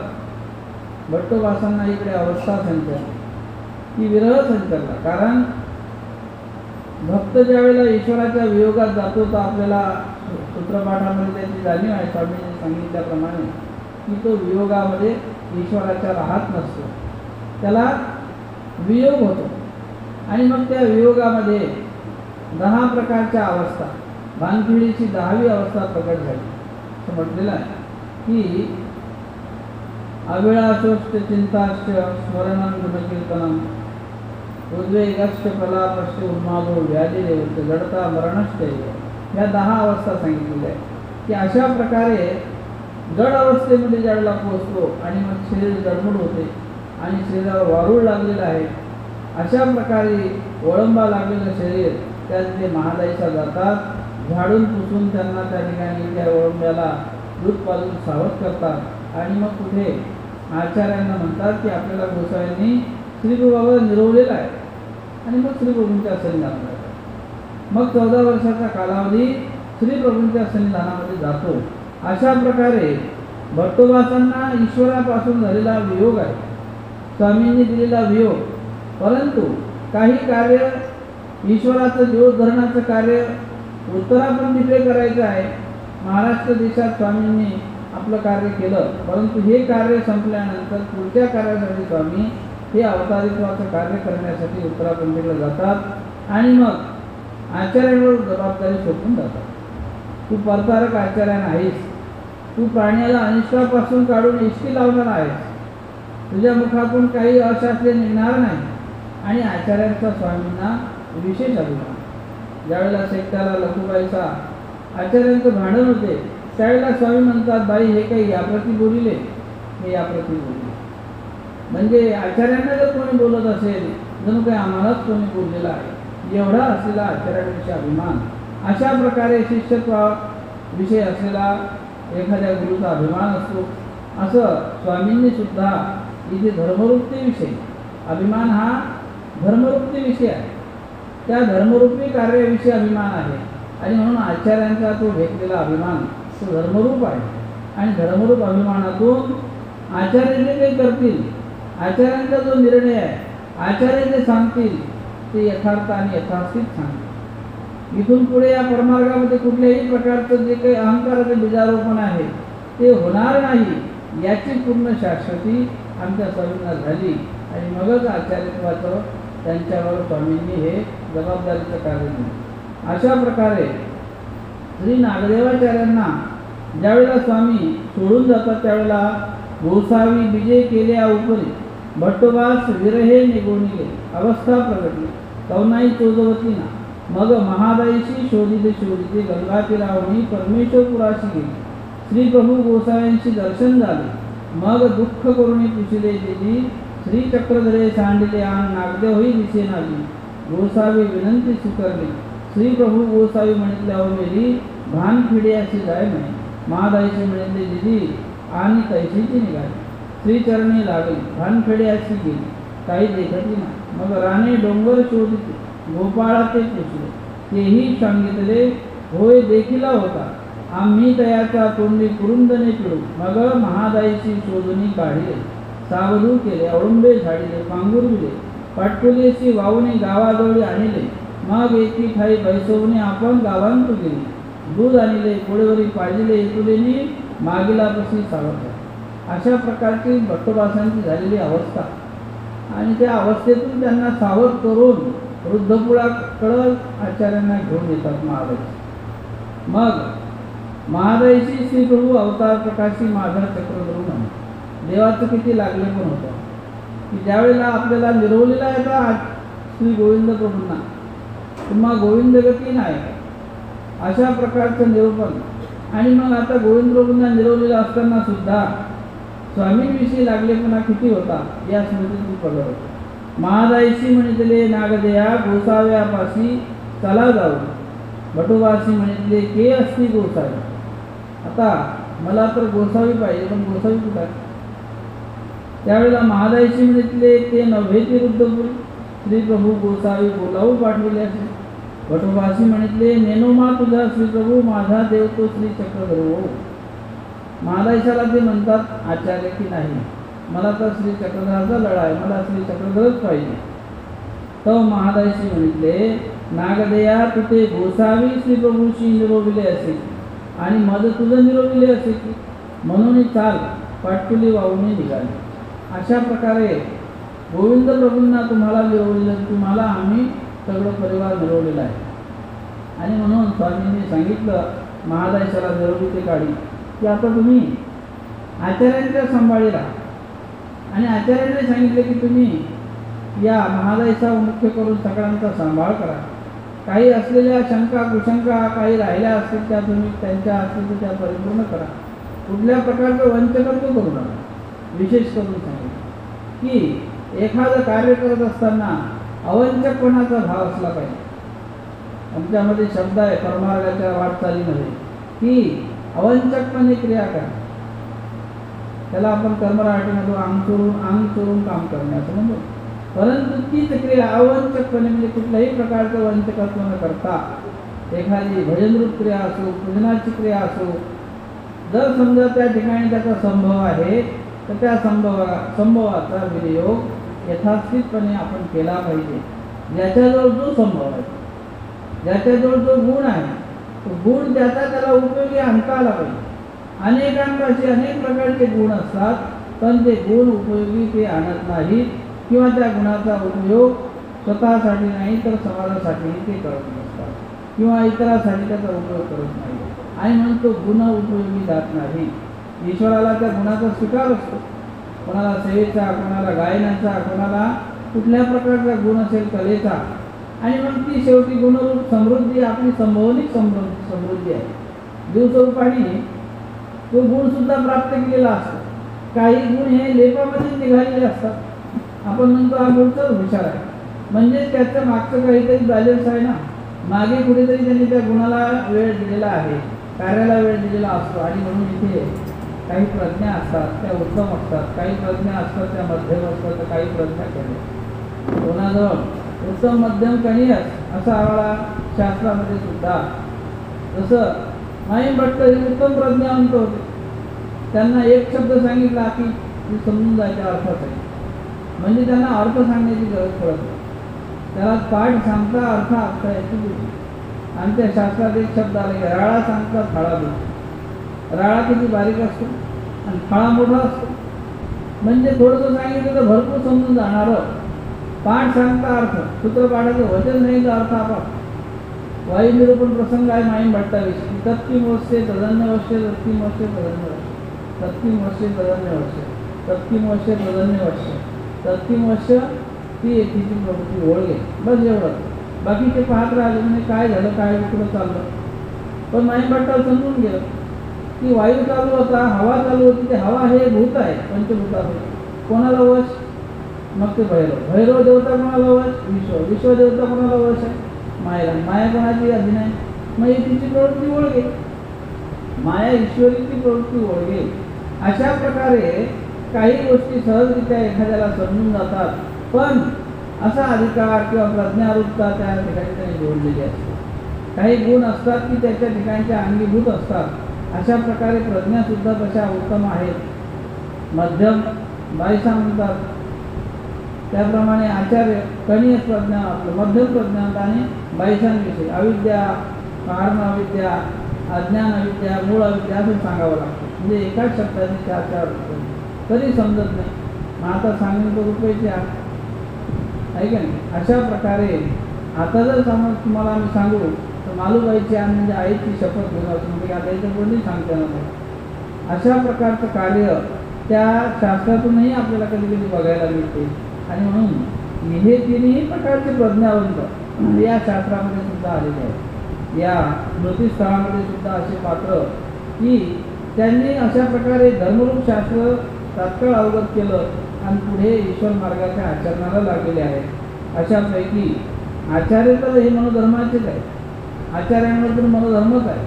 भट्टोबासांना इकडे अवस्था संचारली की विरह संचारला. कारण भक्त ज्या वेळेला ईश्वराच्या वियोगात जातो तर आपल्याला सूत्रपाठामध्ये त्याची जाणीव आहे, स्वामींनी सांगितल्याप्रमाणे, की तो वियोगामध्ये ईश्वराच्या राहत नसतो, त्याला वियोग होतो. आणि मग त्या वियोगामध्ये 10 प्रकारच्या अवस्था, भानपिढीची 10वी अवस्था प्रकट झाली. असं म्हटलेलं आहे की अविळाशोष्ट चिंताश्च स्मरणं गुणकीर्तनम उद्वेगश्च प्रलापश्च उन्मादो व्याधिरेवश्च जडता मरणश्च. ह्या 10 अवस्था सांगितलेल्या आहेत की अशा प्रकारे जड अवस्थेमध्ये ज्यावेळेला पोहोचतो आणि मग शरीर जडमूड होते आणि शरीरावर वारूळ लागलेलं आहे, अशा प्रकारे वळंबा लागलेलं शरीर त्यात ते महादाईचा जातात, झाडून पुसून त्यांना त्या ठिकाणी त्या वळंब्याला दूध पाजून सावध करतात आणि मग कुठे आचार्यांना म्हणतात की आपल्याला गोसाव्यांनी श्रीप्रभूला निरवलेलं आहे आणि मग श्रीप्रभूंच्या सन्निधानात जातात. मग 14 वर्षाचा कालावधी श्रीप्रभूंच्या सन्निधानामध्ये जातो. अशा प्रकारे भट्टोबासांना ईश्वरापासून झालेला वियोग आहे, स्वामींनी दिलेला वियोग. परंतु काही कार्य ईश्वराचं जीवोद्धरणाचं कार्य उत्तराखंडीकडे करायचं आहे. महाराष्ट्र देशात स्वामींनी आपलं कार्य केलं, परंतु हे कार्य संपल्यानंतर पुढच्या कार्यासाठी स्वामी हे अवतारित्वाचं कार्य करण्यासाठी उत्तराखंडीला जातात आणि मग आचार्यांवर जबाबदारी सोपून जातात. तू परतारक आचार्य नाहीस, तू प्राण्याला अनिष्टापासून काढून इष्टी लावणार आहेस, तुझ्या मुखातून काही अशास्त्रीय निघणार नाही. आणि आचार्यांचा स्वामींना विशेष अभिमान. ज्यावेळेला शेकट्याला लखुबाईचा आचार्यांचं भांडण होते त्यावेळेला स्वामी म्हणतात, बाई हे काही याप्रती बोलिले, हे याप्रती बोलले. म्हणजे आचार्यांना जर कोणी बोलत असेल जणू काही आम्हालाच कोणी बोललेला आहे, एवढा असलेला आचार्यांविषयी अभिमान. अशा प्रकारे शिष्यत्वाविषयी असलेला एखाद्या गुरुचा अभिमान असतो. असं स्वामींनी सुद्धा इथे धर्मवृत्तीविषयी, अभिमान हा धर्मवृत्तीविषयी आहे, त्या धर्मरूपी कार्याविषयी अभिमान आहे. आणि म्हणून आचार्यांचा तो घेतलेला अभिमान तो धर्मरूप आहे. आणि धर्मरूप अभिमानातून आचार्य जे काही करतील, आचार्यांचा जो निर्णय आहे, आचार्य जे सांगतील ते यथार्थ आणि यथास्थित सांगतील. इथून पुढे या परमार्गामध्ये कुठल्याही प्रकारचं जे काही अहंकाराचं बीजारोपण आहे ते होणार नाही याची पूर्ण शाश्वती आमच्या स्वामींना झाली. आणि मगच आचार्यत्वाचं त्यांच्यावर स्वामींनी हे जबाबदारीचं कार्य दिलं. अशा प्रकारे श्री नागदेवाचार्यांना ज्यावेळेला स्वामी सोडून जातात त्यावेळेला गोसावी विजय केल्या उपरी भट्टोबास विरहे निगोनिले अवस्था प्रगटली कवनाई चोजवतीना मग महादाईशी शोधिते गंगातीरावणी परमेश्वरपुराशी गेली. श्री प्रभू गोसाव्यांशी दर्शन झाले. मग दुःख करुणी पुशिले दिली श्री चक्रधरे सांडिले आण नागदेव होई दिसेनाली. गोसावी विनंती स्वीकारली. श्री प्रभू गोसावी म्हणितल्यावर मेली भान फिडे अशी जाय म्हणे. महादाईची म्हणितले दिदी आणि तैशीची निघाली. श्रीचरणी लागली भानखेडे अशी गेली काही देखती ना. मग राणे डोंगर शोधिते गोपाळा ते पुसले तेही सांगितले होय देखीला होता. आम्ही तयाचा तोंडी कुरुंदने पिळू. मग महादाईची शोधणी काढिले सावधू केले अळुंबे झाडिले पांगुरविले पाटकुलेशी वावणे गावाजवळी आणले. मग एकी ठाई बैसवणे आपण गावांत गेली. दूध आणले पोळेवरी पाजिले एकुलेनी मागिला पशी सावध. अशा प्रकारची भट्टोबासांची झालेली अवस्था आणि त्या अवस्थेतून त्यांना सावध करून वृद्धपुळाकडं आचार्यांना घेऊन येतात महादाई. मग महादाईची श्री प्रभू अवतार प्रकाशी माझा चक्रधरून आहे. देवाचं किती लागले पण होतं की ज्यावेळेला आपल्याला निरवलेला याचा श्री गोविंद प्रभूंना, तुम्हा गोविंद गती नाही, अशा प्रकारचं निरूपण. आणि मग आता गोविंद प्रभूंना निरवलेलं असताना सुद्धा स्वामींविषयी लागलेपणा किती होता या स्मृतीतून पडलं. महादायशी म्हणितले नागदेया गोसाव्यापाशी चला जाऊ, बटुवासी म्हणितले के असती गोसावी. आता मला तर गोसावी पाहिजे, पण गोसावी कुठं आहे? त्यावेळेला महादायशी म्हणितले ते नव्हे ती रुद्रपुरी, श्री प्रभू गोसावी बोलावू पाठविले असे. बटुवासी म्हणितले नेनोमा तुझा श्री प्रभू, माझा देव तो श्री चक्रधर. महादायशाला ते म्हणतात आचार्य की नाही, मला तर श्री चक्रधराचा लढा आहे, मला श्री चक्रधरच पाहिजे. तो महादायशी म्हणितले नागदेया तुते गोसावी श्री प्रभूशी निरोविले असे, आणि मद तुझं निरोविले असे की, म्हणून चाल पाटकुली वाहून निघाली. अशा प्रकारे गोविंद प्रभूंना तुम्हाला निरवलेलं, तुम्हाला आम्ही सगळं परिवार निरवलेला आहे. आणि म्हणून स्वामींनी सांगितलं महादायशाला निरोवी ते काढी की आता तुम्ही आचार्यांच्या सांभाळी राहा. आणि आचार्यांनी सांगितले की तुम्ही या महादायचा मुख्य करून सगळ्यांचा सांभाळ करा. काही असलेल्या शंका कुशंका काही राहिल्या असतील त्या तुम्ही त्यांच्या असतील तर त्या परिपूर्ण करा. कुठल्या प्रकारचं वंचकत्व करू नका. विशेष करून सांगितलं की एखादं कार्य करत असताना अवंचकपणाचा भाव असला पाहिजे. आमच्यामध्ये शब्द आहे परमार्गाच्या वाटचालीमध्ये की अवंचकपणे क्रिया करा. त्याला आपण कर्मराटीमध्ये अंग चोरून काम करणे असं म्हणतो. परंतु तीच क्रिया अवंचकपणे म्हणजे कुठल्याही प्रकारचं वंचकत्व न करता एखादी भजनरूप क्रिया असो, पूजनाची क्रिया असो, जर समजा त्या ठिकाणी त्याचा संभव आहे तर त्या संभवाचा विनियोग यथास्थितपणे आपण केला पाहिजे. ज्याच्याजवळ जो संभव आहे, ज्याच्याजवळ जो गुण आहे, तो गुण त्याला उपयोगी आणता आला पाहिजे. अनेकांपाशी अनेक प्रकारचे गुण असतात, पण ते गुण उपयोगी ते आणत नाहीत किंवा त्या गुणाचा उपयोग स्वतःसाठी नाही तर समाजासाठीही ते करत नसतात किंवा इतरांसाठी त्याचा उपयोग करत नाही. आणि म्हणून तो गुण उपयोगी जात नाही. ईश्वराला त्या गुणाचा स्वीकार असतो. कोणाला सेवेचा, कोणाला गायनाचा, कोणाला कुठल्या प्रकारचा गुण असेल कलेचा. आणि मग ती शेवटी गुणरूप समृद्धी आपली संभवनिक समृद्धी आहे. देवस्वरूपाने तो गुणसुद्धा प्राप्त केलेला असतो. काही गुण हे लेपामध्ये निघालेले असतात. आपण म्हणतो हा मूळचाच हुशार आहे, म्हणजे त्याचं मागचं काहीतरी बॅलन्स आहे ना. मागे कुठेतरी त्यांनी त्या गुणाला वेळ दिलेला आहे, कार्याला वेळ दिलेला असतो. आणि म्हणून इथे काही प्रज्ञा असतात त्या उत्तम असतात, काही प्रज्ञा असतात त्या मध्यम असतात, तर काही प्रज्ञा कमी. कोणाजवळ उत्तम मध्यम कमी असं आम्हाला शास्त्रामध्ये सुद्धा. जसं माईम भट्ट हे उत्तम प्रज्ञावंत होते. त्यांना एक शब्द सांगितला की समजून जायच्या अर्थाच आहे, म्हणजे त्यांना अर्थ सांगण्याची गरज पडत नाही. त्याला पाठ सांगता अर्थ याची बुद्धी. आमच्या शास्त्रात एक शब्द आला की राळा सांगता थाळा बुद्धी. राळा किती बारीक असतो आणि थाळा मोठा असतो. म्हणजे थोडंसं सांगितलं तर भरपूर समजून जाणारं. पाठ सांगता अर्थ, सूत्रपाठाचं वचन नाही तर अर्थ आपाप. वायुनिरूपण प्रसंग आहे माईम भट्टाविषयी. तत्किम वर्षे तदन्यवर्षे तत्किम वर्षे तदन्यवर्षे तत्किम वर्षे तदन्यवर्षे तत्किम वर्षे तदन्यवर्षे तत्किम वर्ष ती तिची प्रवृत्ती ओळखे. बस एवढं. बाकीचे पाहत राहिले म्हणजे काय झालं, काय कुठं चाललं. पण माईम भट्टाला समजून गेलं की वायू चालू होता, हवा चालू होती. ते हवा हे भूत आहे, पंचभूताचे. कोणाला वश? मग ते भैरव. भैरव देवता कोणाला वश? विश्व देवता कोणाला वश आहे? मायेला. माया कोणाची अधीन आहे? मग तिची प्रवृत्ती ओळखे. माया ईश्वरीची प्रवृत्ती ओळखे. अशा प्रकारे काही गोष्टी सहजरित्या एखाद्याला समजून जातात. पण असा अधिकार किंवा प्रज्ञारूपता त्या ठिकाणी त्यांनी जोडलेली असते. काही गुण असतात की त्याच्या ठिकाणच्या अंगीभूत असतात. अशा प्रकारे प्रज्ञासुद्धा तशा उत्तम आहेत. मध्यम बायसा म्हणतात त्याप्रमाणे आचार्य कणीय प्रज्ञा, मध्यम प्रज्ञांत आणि बायसांविषयी अविद्या, कारण अविद्या, अज्ञान अविद्या, मूळ अविद्या असं सांगावं लागतं. म्हणजे एकाच शब्दाने चार चार तरी समजत नाही. मग आता सांगून तो रुपयाचे आहे का नाही. अशा प्रकारे आता जर समज तुम्हाला आम्ही सांगू तर मालूबाईची आण म्हणजे आईची शपथ घेऊन असं म्हणजे आता इथं कोणी सांगता नव्हतं. अशा प्रकारचं कार्य त्या शास्त्रातूनही आपल्याला कधी कधी बघायला मिळते. आणि म्हणून हे तिन्ही प्रकारचे प्रज्ञावंत या शास्त्रामध्ये सुद्धा आलेले आहेत. या स्मृतीस्थळामध्ये सुद्धा असे पात्र की त्यांनी अशा प्रकारे धर्मरूप शास्त्र तात्काळ अवगत केलं आणि पुढे ईश्वर मार्गाच्या आचरणाला लागलेले आहेत. अशापैकी आचार्य तर हे मनोधर्माचेच आहे. आचार्यांवर तर मनोधर्मच आहे.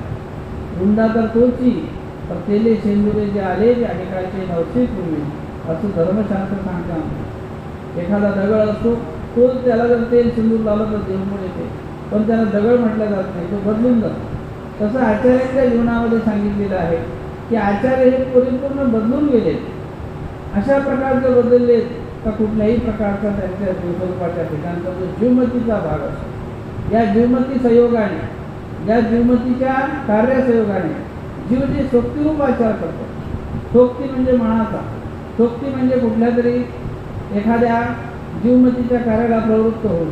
हुंडा तर तोची, तर तेले शेंदुरे जे आले जे अनेकाचे नवसे पूर्वी, असं धर्मशास्त्र सांगतात. एखादा दगड असतो, तोच त्याला जर तेल सिंदूर लावलं तर देवमुळे येते, पण त्याला दगड म्हटलं जात नाही, तो बदलून जातो. तसं आचार्यांच्या जीवनामध्ये सांगितलेलं आहे की आचार्य हे परिपूर्ण बदलून गेले. अशा प्रकारचे बदलले का कुठल्याही प्रकारचा त्यांच्या जीवस्वरूपाच्या ठिकाणचा जो जीवमतीचा भाग असतो, या जीवमती संयोगाने, या जीवमतीच्या कार्यसंयोगाने जीव जे सोक्तीरूप आचार करतो, सोक्ती म्हणजे मनाचा, सोक्ती म्हणजे कुठल्या तरी एखाद्या जीवमतीच्या कार्याला प्रवृत्त होऊन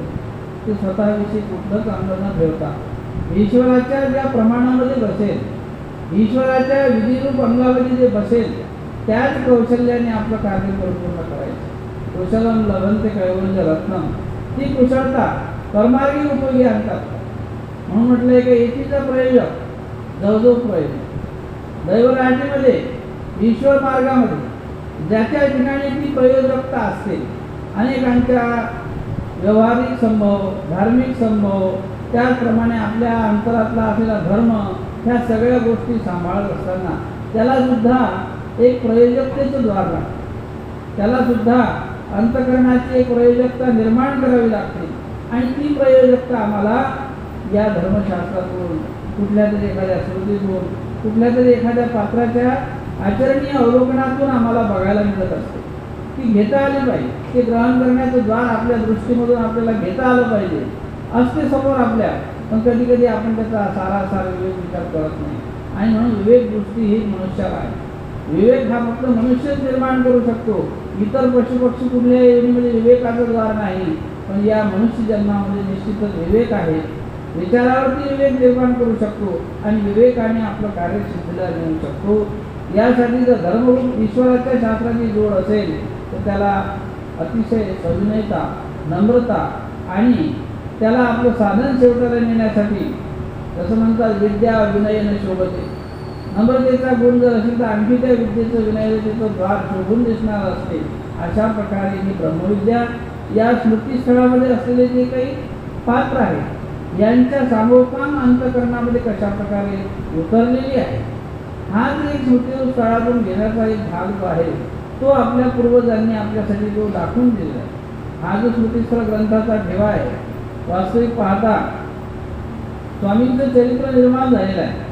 ते स्वतःविषयी कुठलं चांगलं न ठेवता ईश्वराच्या ज्या प्रमाणामध्ये बसेल, ईश्वराच्या विधिरूप अंगामध्ये जे बसेल, त्याच कौशल्याने आपलं कार्य परिपूर्ण करायचं. कुशलम लभंते कैवल्य रत्नम, ती कुशलता कर्मार्गी उपयोगी आणतात. म्हणून म्हटलंय की एकीचा प्रयोजक जवजव प्रयोजक. दैवराजीमध्ये ईश्वर मार्गामध्ये ज्याच्या ठिकाणी ती प्रयोजकता असते, अनेकांच्या व्यवहारिक संभव, धार्मिक संभव, त्याचप्रमाणे आपल्या अंतरातला असलेला धर्म, ह्या सगळ्या गोष्टी सांभाळत असताना त्याला सुद्धा एक प्रयोजकतेचं द्वार लागतं. त्याला सुद्धा अंतःकरणाची एक प्रयोजकता निर्माण करावी लागते आणि ती प्रयोजकता आम्हाला या धर्मशास्त्रातून, कुठल्या तरी एखाद्या स्मृतीतून, कुठल्या तरी एखाद्या पात्राच्या आचरणीय अवलोकनातून आम्हाला बघायला मिळत असते. ती घेता आली पाहिजे. ते ग्रहण करण्याचं द्वार आपल्या दृष्टीमधून आपल्याला घेता आलं पाहिजे. असते समोर आपल्या, पण कधी कधी आपण त्याचा सारासार विवेक विचार करत नाही. आणि म्हणून विवेक दृष्टी ही मनुष्याला आहे. विवेक हा फक्त मनुष्यच निर्माण करू शकतो. इतर पशुपक्षी कुठल्या योनीमध्ये विवेकाचं द्वार नाही, पण या मनुष्य जन्मामध्ये निश्चितच विवेक आहे. विचारावरती विवेक निर्माण करू शकतो आणि विवेकाने आपलं कार्य सिद्धीला नेऊ शकतो. यासाठी जर धर्मरूप ईश्वराच्या शास्त्राची जोड असेल तर त्याला अतिशय सविनयता, नम्रता आणि त्याला आपलं साधन शेवटाला नेण्यासाठी, जसं म्हणतात विद्या विनयने शोभते, नम्रतेचा गुण जर असेल तर आणखी त्या विद्येचं विनयतेचं द्वार शोभून दिसणार असते. अशा प्रकारे ही ब्रह्मविद्या या स्मृतीस्थळामध्ये असलेले जे काही पात्र आहे यांच्या सामोपम अंतःकरणामध्ये कशा प्रकारे उतरलेली आहे, हा जो एक स्मृतीस्थळातून घेण्याचा एक भाग जो आहे तो आपल्या पूर्वजांनी आपल्यासाठी जो दाखवून दिलेला आहे. हा जो स्मृतीस्थळ ग्रंथाचा ठेवा आहे, वास्तविक पाहता स्वामींचं चरित्र निर्माण झालेलं आहे.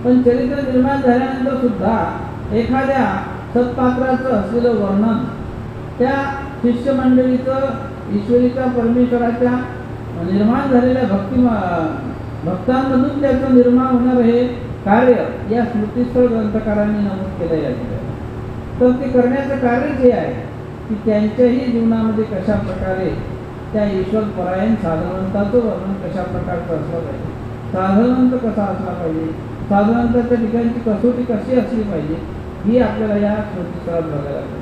पण चरित्र निर्माण झाल्यानंतर सुद्धा एखाद्या सत्पात्राचं असलेलं वर्णन, त्या शिष्यमंडळीचं ईश्वरीच्या परमेश्वराच्या निर्माण झालेल्या भक्तांमधून त्याचं निर्माण होणारं हे कार्य या स्मृतीस्थळ ग्रंथकारांनी नमूद केलं आहे. तर ते करण्याचं कार्य जे आहे की त्यांच्याही जीवनामध्ये कशा प्रकारे त्या ईश्वर परायण साधनवंताचं वर्णन कशा प्रकारचं असलं पाहिजे, साधनवंत कसा असला पाहिजे, साधनवंताच्या ठिकाणची कसोटी कशी असली पाहिजे, ही आपल्याला या स्मृतीस्थळात बघायला लागते.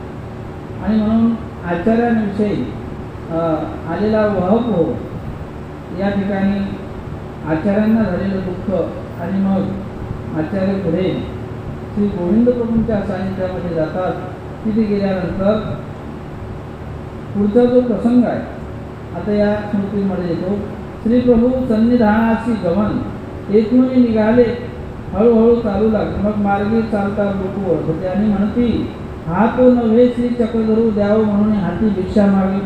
आणि म्हणून आचार्यांविषयी आलेला वहपोह, या ठिकाणी आचार्यांना झालेलं दुःख आणि मग आचार्य पुढे श्री गोविंद प्रभूंच्या सानिध्यामध्ये जातात. तिथे गेल्यानंतर पुढचा जो प्रसंग आहे आता या स्मृतीमध्ये येतो. श्री प्रभू सन्निधानाशी गमन, येथून निघाले, हळूहळू चालू लागले. मग मार्गी चालता लोक होते आणि म्हणती, हा तो नव्हे श्री चक्रधरू द्यावं म्हणून हाती भिक्षा मागे.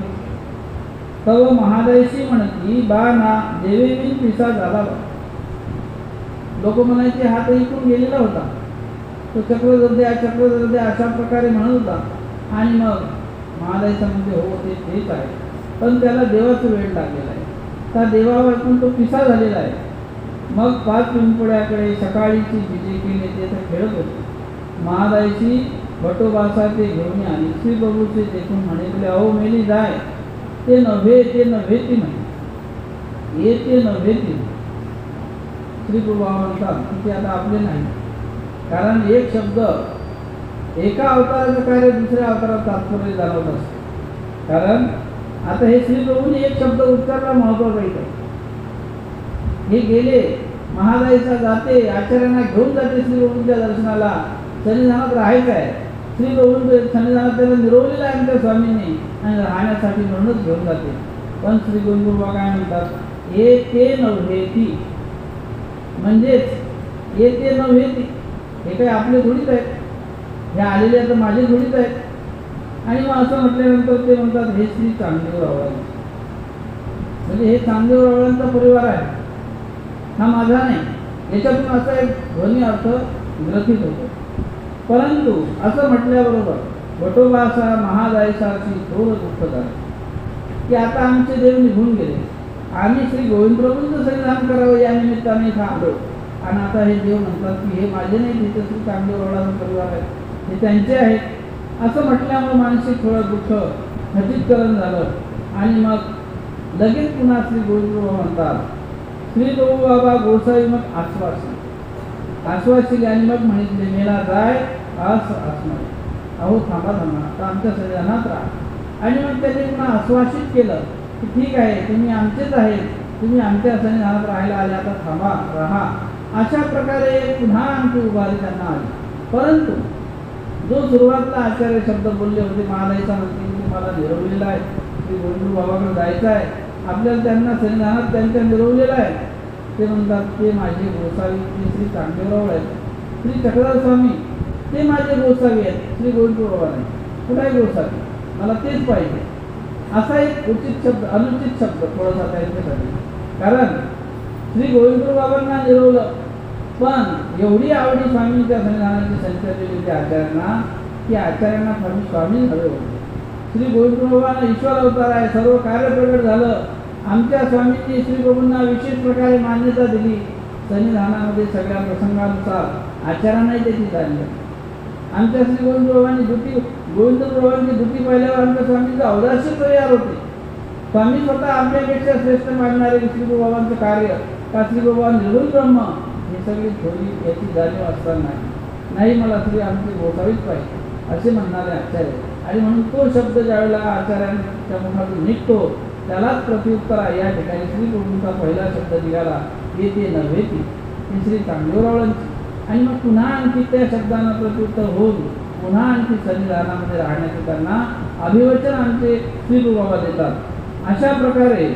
तव महादयशी म्हणती, बा ना देवे मी पिसा झाला बा. लोक म्हणायचे हा तर इकडून गेलेला होता, तो चक्रधर द्या चक्रधर द्या अशा प्रकारे म्हणत होता. आणि मग महादयचा म्हणजे हो ते तेच आहे, पण त्याला देवाचं वेळ लागलेला आहे. त्या देवावर पण तो पिसा झालेला आहे. मग 5 पिंपळ्याकडे सकाळीची विजय केली ते तर खेळत होते. महादयची भटोबासा ते घेऊन आली. श्री प्रभूचे देखून म्हणे, अहो मेली जाय, ते नव्हे ती म्हणे, ये ते नव्हे ती. श्री प्रभू म्हणतात की ते आता आपले नाही, कारण एक शब्द एका अवताराचं कार्य दुसऱ्या अवतारात तात्पर्य जाणवत असते. कारण आता हे श्री प्रभूंनी एक शब्द उच्चारला महत्वाचा इथं. हे गेले महादाईचा जाते, आचार्यांना घेऊन जाते श्री प्रभूंच्या दर्शनाला. सन्निधानात राहायचं आहे. श्री प्रभूंचं सन्निधानात त्याला निरवलेलं आहे आमच्या स्वामींनी आणि राहण्यासाठी म्हणूनच घेऊन जाते. पण श्री गोविंदबाबा काय म्हणतात, येते नव्हेती, म्हणजेच येते नव्हेती, हे काही आपले थोडीच आहेत, हे आलेले आता माझे थोडीच आहेत. आणि मग असं म्हटल्यानंतर ते म्हणतात हे श्री चांगदेव रावळांचे, म्हणजे हे चांगदेव रावळांचा परिवार आहे, हा माझा नाही. याच्यातून असा एक ध्वनी अर्थ ग्रथित होतो. परंतु असं म्हटल्याबरोबर वटोबासा महादायसाची थोडं दुःख झालं की आता आमचे देव निघून गेले, आम्ही श्री गोविंद प्रभूंचं सन्निधान करावं या निमित्ताने इथं आलो, आणि आता हे देव म्हणतात की हे माझे नाही, तिथे श्री चांगदेव रावळांचा परिवार आहे, हे त्यांचे आहेत. असं म्हटल्यामुळे मानसिक थोडं दुःख खचितकरण झालं. आणि मग लगेच पुन्हा श्री गोविंद प्रभू म्हणतात, श्री प्रभू बाबा गोसावी मग आश्वासिले आणि मग म्हटले मेला जाय असणार, अहो थांबा आता आमच्या सन्निधानात राहा. आणि मग त्यांनी पुन्हा आश्वासित केलं की ठीक आहे, तुम्ही आमचेच आहेत, तुम्ही आमच्या सन्निधानात राहायला आले, आता थांबा राहा. अशा प्रकारे पुन्हा आमची उभारी त्यांना आली. परंतु जो सुरुवातीला आचार्य शब्द बोलले होते, महादाईचा म्हणते की तुम्हाला निरवलेला आहे, श्री गोविंद बाबाकडे जायचं आहे, आपल्याला त्यांना सन्निधानात त्यांच्या निरवलेलं आहे, ते म्हणतात ते माझे गोसावी, ते श्री चांगदेवराव आहेत, श्री चक्रधर स्वामी ते माझे गोसावी आहेत, श्री गोविंद बाबा नाही. कुठे गोसावी, मला तेच पाहिजे. असा एक उचित शब्द, अनुचित शब्द थोडासा त्यांच्यासाठी, कारण श्री गोविंद बाबांना निरवलं, पण एवढी आवडी स्वामींच्या सन्निधानाची संचारलेली होती आचार्यांना की आचार्यांना स्वामी हवे होते. श्री गोविंद बाबांना ईश्वर अवतार आहे, सर्व कार्य प्रकट झालं. आमच्या स्वामींनी श्री प्रभूंना विशेष प्रकारे मान्यता दिली. सन्निधानामध्ये सगळ्या प्रसंगानुसार आचार्यांनाही त्याची जाणीव. आमच्या श्री गोविंद प्रभूंची दुटी पाहिल्यावर आमच्या स्वामींचं औदास्य तयार होते. स्वामी स्वतः आपल्यापेक्षा श्रेष्ठ मानणारे श्री बाबांचं कार्य का श्री बाबा निर्गुण ब्रह्म, हे सगळी थोडी याची जाणीव असताना नाही मला श्री आमची गोसावीच पाहिजे असे म्हणणारे आचार्य. आणि म्हणून तो शब्द ज्यावेळेला आचार्यांच्या मुखातून निघतो त्यालाच प्रत्युत्तर आहे. या ठिकाणी श्री प्रभूंचा पहिला शब्द निघाला, येते नव्हेती, ही श्री चांगदेवरावांची. आणि मग पुन्हा आणखी त्या शब्दांना प्रत्युत्तर होऊन पुन्हा आणखी सन्निधानामध्ये राहण्याचे त्यांना अभिवचन आमचे श्री बाबा देतात. अशा प्रकारे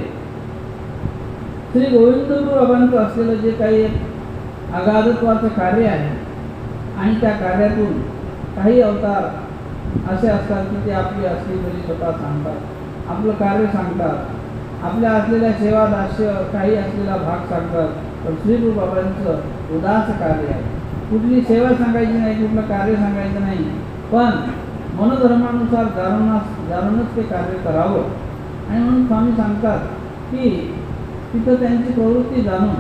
श्री गोविंद बाबांचं असलेलं जे काही अगाधत्वाचं कार्य आहे आणि त्या कार्यातून काही अवतार असे असतात की ते आपली असली तरी स्वतः सांगतात, आपलं कार्य सांगतात, आपल्या असलेल्या सेवा दास्य काही असलेला भाग सांगतात. पण श्री बाबांचं उदास कार्य आहे, कुठली सेवा सांगायची नाही, कुठलं कार्य सांगायचं नाही, पण मनोधर्मानुसार जाणूनच ते कार्य करावं. आणि म्हणून स्वामी सांगतात की तिथं त्यांची प्रवृत्ती जाणून,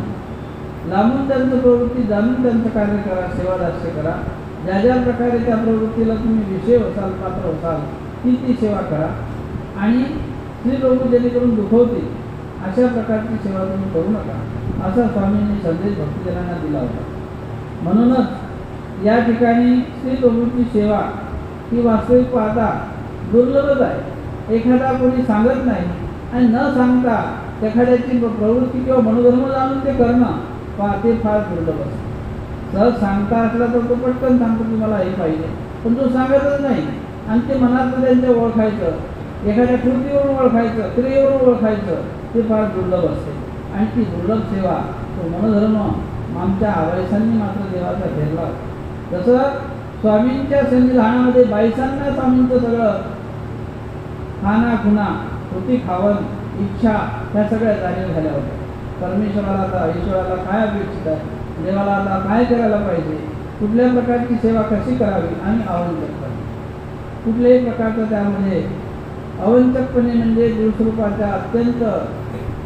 लांबून त्यांचं प्रवृत्ती जाणून त्यांचं कार्य करा, सेवा दास्य करा. ज्या ज्या प्रकारे त्या प्रवृत्तीला तुम्ही विषय असाल, पात्र असाल, ती सेवा करा. आणि श्री प्रभू जेणेकरून दुखवतील अशा प्रकारची सेवा तुम्ही करू नका, असा स्वामींनी संदेश भक्तजनांना दिला होता. म्हणूनच या ठिकाणी श्री प्रभूंची सेवा ही वास्तविक पाहता दुर्लभच आहे. एखादा कोणी सांगत नाही आणि न सांगता एखाद्याची प्रवृत्ती किंवा मनोधर्म जाणून ते करणं ते फार दुर्लभ असतं. सहज सांगता असला तर तो पटकन सांगतो की मला हे पाहिजे, पण तो सांगतच नाही आणि ते मनातलं त्यांच्या ओळखायचं, एखाद्या कृतीवरून ओळखायचं, क्रियेवरून ओळखायचं, ते फार दुर्लभ असते. आणि ती दुर्लभ सेवा तो मनोधर्म आमच्या आवायसांनी मात्र देवाचा घेरला. जसं स्वामींच्या सन्निधानामध्ये बाईसांना स्वामींचं सगळं खाना खुना, कृती खावण, इच्छा ह्या सगळ्या जाणीव झाल्या होत्या. परमेश्वराला आता ईश्वराला काय अपेक्षित आहे, देवाला आता काय करायला पाहिजे, कुठल्या प्रकारची सेवा कशी करावी आणि अवंचकपणे, कुठल्याही प्रकारचं त्यामध्ये अवंचकपणे म्हणजे दिवसरूपाच्या अत्यंत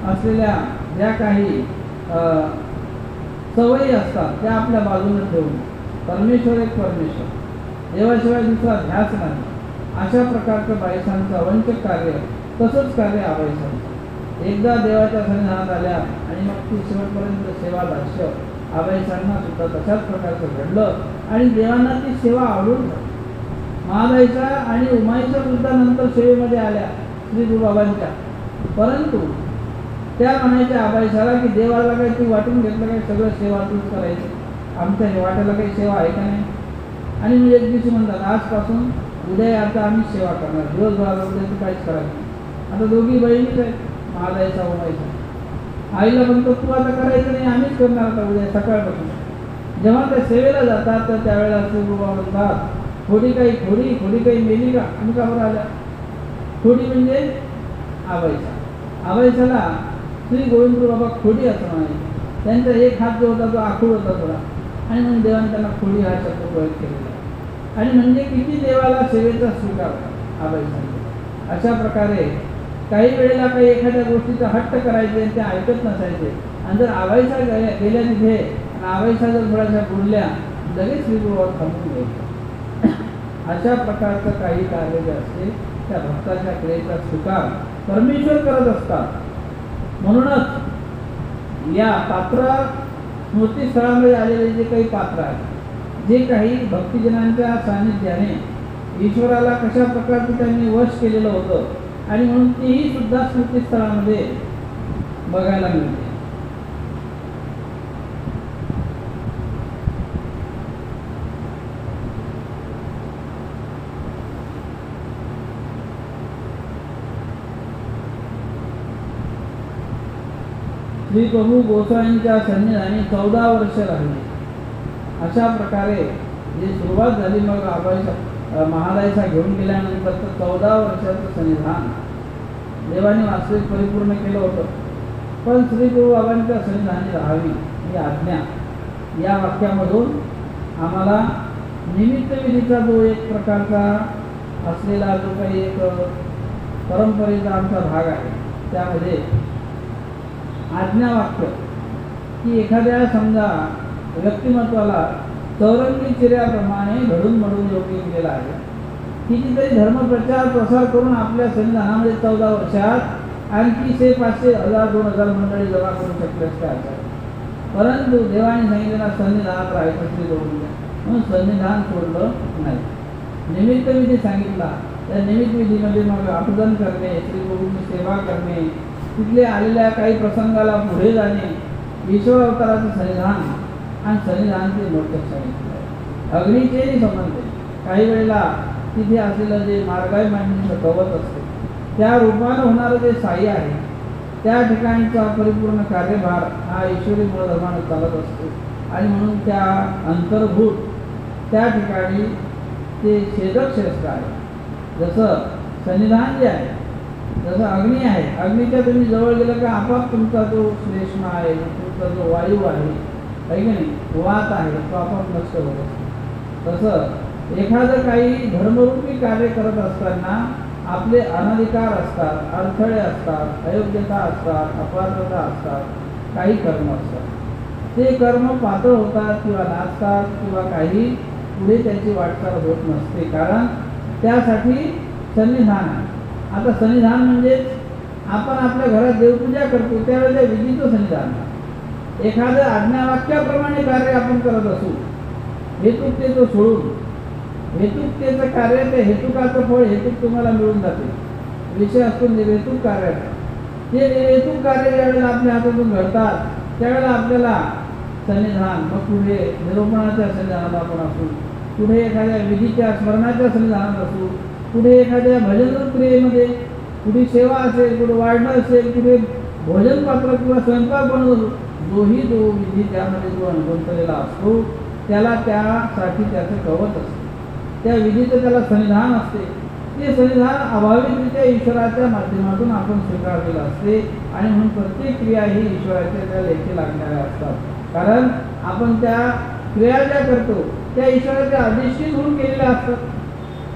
असलेल्या ज्या काही सवयी असतात त्या आपल्या बाजूने ठेवून परमेश्वर एक परमेश्वर, देवाशिवाय दुसरा ध्यास नाही, अशा प्रकारचं बाईसांचं अवंचक कार्य, तसंच कार्य आबाईसांचं. एकदा देवाच्या सन्निधानात आल्या आणि मग ती शेवटपर्यंत सेवा दास्य आबाईसांना सुद्धा तशाच प्रकारचं घडलं आणि देवांना ती सेवा आवडून महादाईचा आणि उमाईचा सुद्धा नंतर सेवेमध्ये आल्या. श्री गुरुबाबांच्या. परंतु त्या म्हणायच्या आबाईशाला की देवाला काही तू वाटून घेतलं काय, सगळं सेवा तूच करायची, आमच्या हे वाटायला काही सेवा आहे का नाही. आणि मी एक दिवशी म्हणतात आजपासून उद्या आता आम्ही सेवा करणार, दिवसभराला उद्या तू काहीच करायचं. आता दोघी बहिणीच आहेत, महादायचा उमायचा. आईला म्हणतो तू आता करायचं नाही, आम्हीच करणार आता उद्या सकाळपासून. जेव्हा त्या सेवेला जातात तर त्यावेळेला श्री गुरुबाबा म्हणतात थोडी काही मेली का, तुम्ही का बरं आल्या. थोडी म्हणजे आबाईचा. आबाईचाला श्री गोविंद बाबा खोडी असं म्हणायचे. त्यांचा एक हात जो होता तो आखूड होता थोडा, आणि म्हणून देवाने त्यांना खोडी हा शब्द प्रयोग केलेला. आणि म्हणजे किती देवाला सेवेचा स्वीकार आबाईचा. अशा प्रकारे काही वेळेला काही एखाद्या गोष्टीचा हट्ट करायचे आणि ते ऐकत नसायचे, आणि जर आबाईचा गेल्या तिथे आणि आबाईचा जर थोड्याशा बोलल्या लगेच श्रीगुरुवर थांबून घ्यायचं. अशा प्रकारचं काही कार्य जे असते त्या भक्ताच्या क्रियेचा स्वीकार परमेश्वर करत असतात. म्हणूनच या पात्र स्मृतीस्थळामध्ये आलेले जे काही पात्र आहेत, जे काही भक्तिजनांच्या सान्निध्याने ईश्वराला कशा प्रकारचं त्यांनी वश केलेलं होतं, आणि म्हणून तीही सुद्धा स्मृतीस्थळामध्ये बघायला मिळते. श्री प्रभू गोसाईंच्या सन्निधानी 14 वर्ष राहिले. अशा प्रकारे जी सुरुवात झाली, मग आबाईचा महादाईचा घेऊन गेल्यानंतर तर 14 वर्षाचं सन्निधान देवाने वास्तविक परिपूर्ण केलं होतं. पण श्री गुरुबाबांच्या सन्निधानी राहावी ही आज्ञा या वाक्यामधून आम्हाला निमित्त विधीचा जो एक प्रकारचा असलेला जो काही एक परंपरेचा आमचा भाग आहे, त्यामध्ये आज्ञावाक्य की एखाद्या समजा व्यक्तिमत्वाला चौरंगी चिऱ्याप्रमाणे घडून मडून योग्य केलेला आहे. कितीतरी धर्मप्रचार प्रसार करून आपल्या सन्निधानामध्ये 14 वर्षात आणखी 500, 1000, 2000 मंडळी जमा करू शकले असते असं. परंतु देवाने सांगितलेला सन्निधानात राहायचं श्री गोविंद, म्हणून सन्निधान सोडलं नाही. निमित्त विधी सांगितला, त्या निमित्त विधीमध्ये मग आपूजन करणे, श्री गोविंदची सेवा करणे, तिथले आलेल्या काही प्रसंगाला पुढे जाणे, ईश्वर अवताराचं सन्निधान आणि सन्निधानचे मोठं सांगितलं. अग्नीचेही संबंध काही वेळेला तिथे असलेलं जे मार्गाई मांडणीचं कवच असते, त्या रूपानं होणारं जे साह्य आहे, त्या ठिकाणचा परिपूर्ण कार्यभार हा ईश्वरी मूळधर्मानं चालत असतो. आणि म्हणून त्या अंतर्भूत त्या ठिकाणी ते छेदक श्रेष्ठ आहे. जसं सन्निधान जे आहे, जसं अग्नी आहे, अग्नीच्या तुम्ही जवळ गेलं का आपाप तुमचा जो श्लेष्मा आहे, तुमचा जो वायू आहे की नाही, वात आहे, तो आपाप नष्ट होत असतो. तसं एखादं काही धर्मरूपी कार्य करत असताना आपले अनधिकार असतात, अडथळे असतात, अयोग्यता असतात, अपात्रता असतात, काही कर्म असतात. ते कर्म पातळ होतात किंवा नाचतात किंवा काही पुढे त्याची वाटचाल होत नसते, कारण त्यासाठी सन्निधान आहे. आता सन्निधान म्हणजे आपण आपल्या घरात देवपूजा करतो त्यावेळेला विधीचं सन्निधान. एखादं आज्ञावाक्याप्रमाणे कार्य आपण करत असू, हेतुकतेचं सोडून हेतुकतेचं कार्य, ते हेतुकाचं फळ हेतुक तुम्हाला मिळून जाते. विषय असतो निर्हेतुक कार्याचा. ते निर्हेतुक कार्य ज्यावेळेला आपल्या हातातून घडतात त्यावेळेला आपल्याला सन्निधान, मग पुढे निरूपणाच्या सन्निधानात आपण असू, पुढे एखाद्या विधीच्या स्मरणाच्या सन्निधानात असू, पुढे एखाद्या भजन क्रियेमध्ये कुठे सेवा असेल, कुठे वाढणं असेल, कुठे भोजन पात्र किंवा स्वयंपाक बनवतो, जो विधी त्यामध्ये जो गुंतलेला असतो त्याला त्यासाठी त्याचं कवच असते, त्या विधीचं त्याला सन्निधान असते. ते सन्निधान अभावितरित्या ईश्वराच्या माध्यमातून आपण स्वीकारलेलं असते. आणि म्हणून प्रत्येक क्रिया ही ईश्वराच्या त्या लेखी लागणाऱ्या असतात, कारण आपण त्या क्रिया ज्या करतो त्या ईश्वराच्या अधिष्ठित होऊन केलेल्या असतात.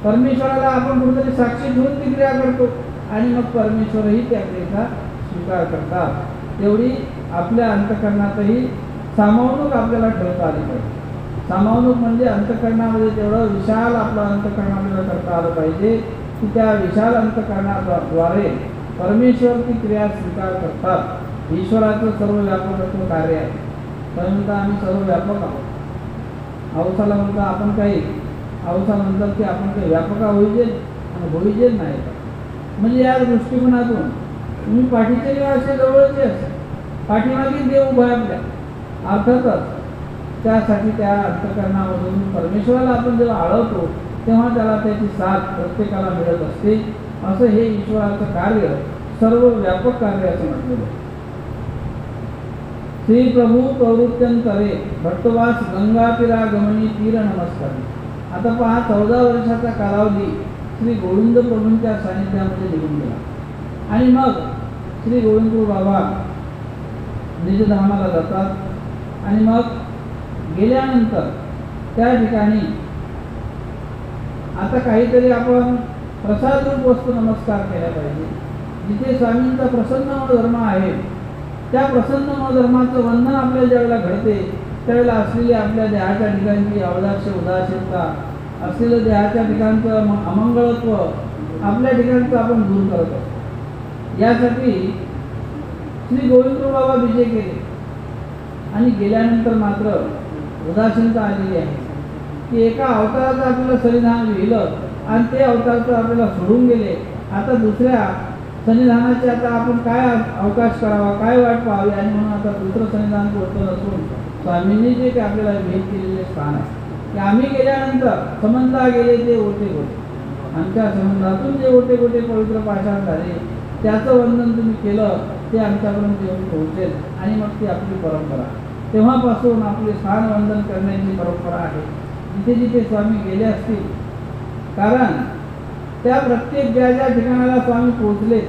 परमेश्वराला आपण कुठेतरी साक्षी घेऊन ती क्रिया करतो आणि मग परमेश्वरही त्या क्रियेचा स्वीकार करतात. तेवढी आपल्या अंतःकरणातही सामावणूक आपल्याला ठेवता आली पाहिजे. सामावणूक म्हणजे अंतःकरणामध्ये तेवढं विशाल आपलं अंतःकरण आपल्याला करता आलं पाहिजे की त्या विशाल अंतःकरणाद्वारे परमेश्वर ती क्रिया स्वीकार करतात. ईश्वराचं सर्व व्यापकत्व कार्य आहे. परंतु आम्ही सर्व व्यापक आहोत. औसाला म्हणता आपण काही औसा म्हणतात की आपण काही व्यापका होईजे आणि होईजे नाही. म्हणजे या दृष्टिकोनातून तुम्ही पाठीच्या निवासी जवळचे असेल, पाठीमागे देव उभा आपल्या, अर्थातच त्यासाठी त्या अंतःकरणामधून परमेश्वराला आपण जेव्हा आळवतो तेव्हा त्याला त्याची साथ प्रत्येकाला मिळत असते. असं हे ईश्वराचं कार्य सर्व व्यापक कार्य असं म्हटलेलं आहे. श्री प्रभू प्रवृत्त्यंतरे भट्टवास गंगातीरा गमनी तीर नमस्कार. आता पहा, 14 वर्षाचा कालावधी श्री गोविंद प्रभूंच्या सानिध्यामध्ये निघून गेला आणि मग श्री गोविंद बाबा निजधामाला जातात आणि मग गेल्यानंतर त्या ठिकाणी आता काहीतरी आपण प्रसाद रूप वस्तू नमस्कार केला पाहिजे. जिथे स्वामींचा प्रसन्न धर्म आहे त्या प्रसन्न धर्माचं वंदन आपल्याला ज्यावेळेला घडते त्यावेळेला असलेली आपल्या देहाच्या ठिकाणची अवदाक्ष उदासीनता, असलेलं देहाच्या ठिकाणचं अमंगळत्व आपल्या ठिकाणचं आपण दूर करत असतो. यासाठी श्री गोविंद बाबा विजय केले आणि गेल्यानंतर मात्र उदासीनता आलेली आहे की एका अवताराचं आपल्याला सन्निधान लिहिलं आणि ते अवताराचं आपल्याला सोडून गेले. आता दुसऱ्या सन्निधानाचे आता आपण काय अवकाश करावा, काय वाट पाहावी आणि म्हणून आता दुसरं सन्निधान पोहोचत नसून स्वामींनी जे काही आपल्याला भेट केलेले स्थान आहे की आम्ही गेल्यानंतर संबंधा गेले ते ओटे गोटे, आमच्या संबंधातून जे ओटे गोटे पवित्र पाषाण झाले त्याचं वंदन तुम्ही केलं ते आमच्यापर्यंत येऊन पोहोचेल आणि मग ती आपली परंपरा. तेव्हापासून आपले स्थान वंदन करण्याची परंपरा आहे. जिथे जिथे स्वामी गेले असतील, कारण त्या प्रत्येक ज्या ज्या ठिकाणाला स्वामी पोहोचले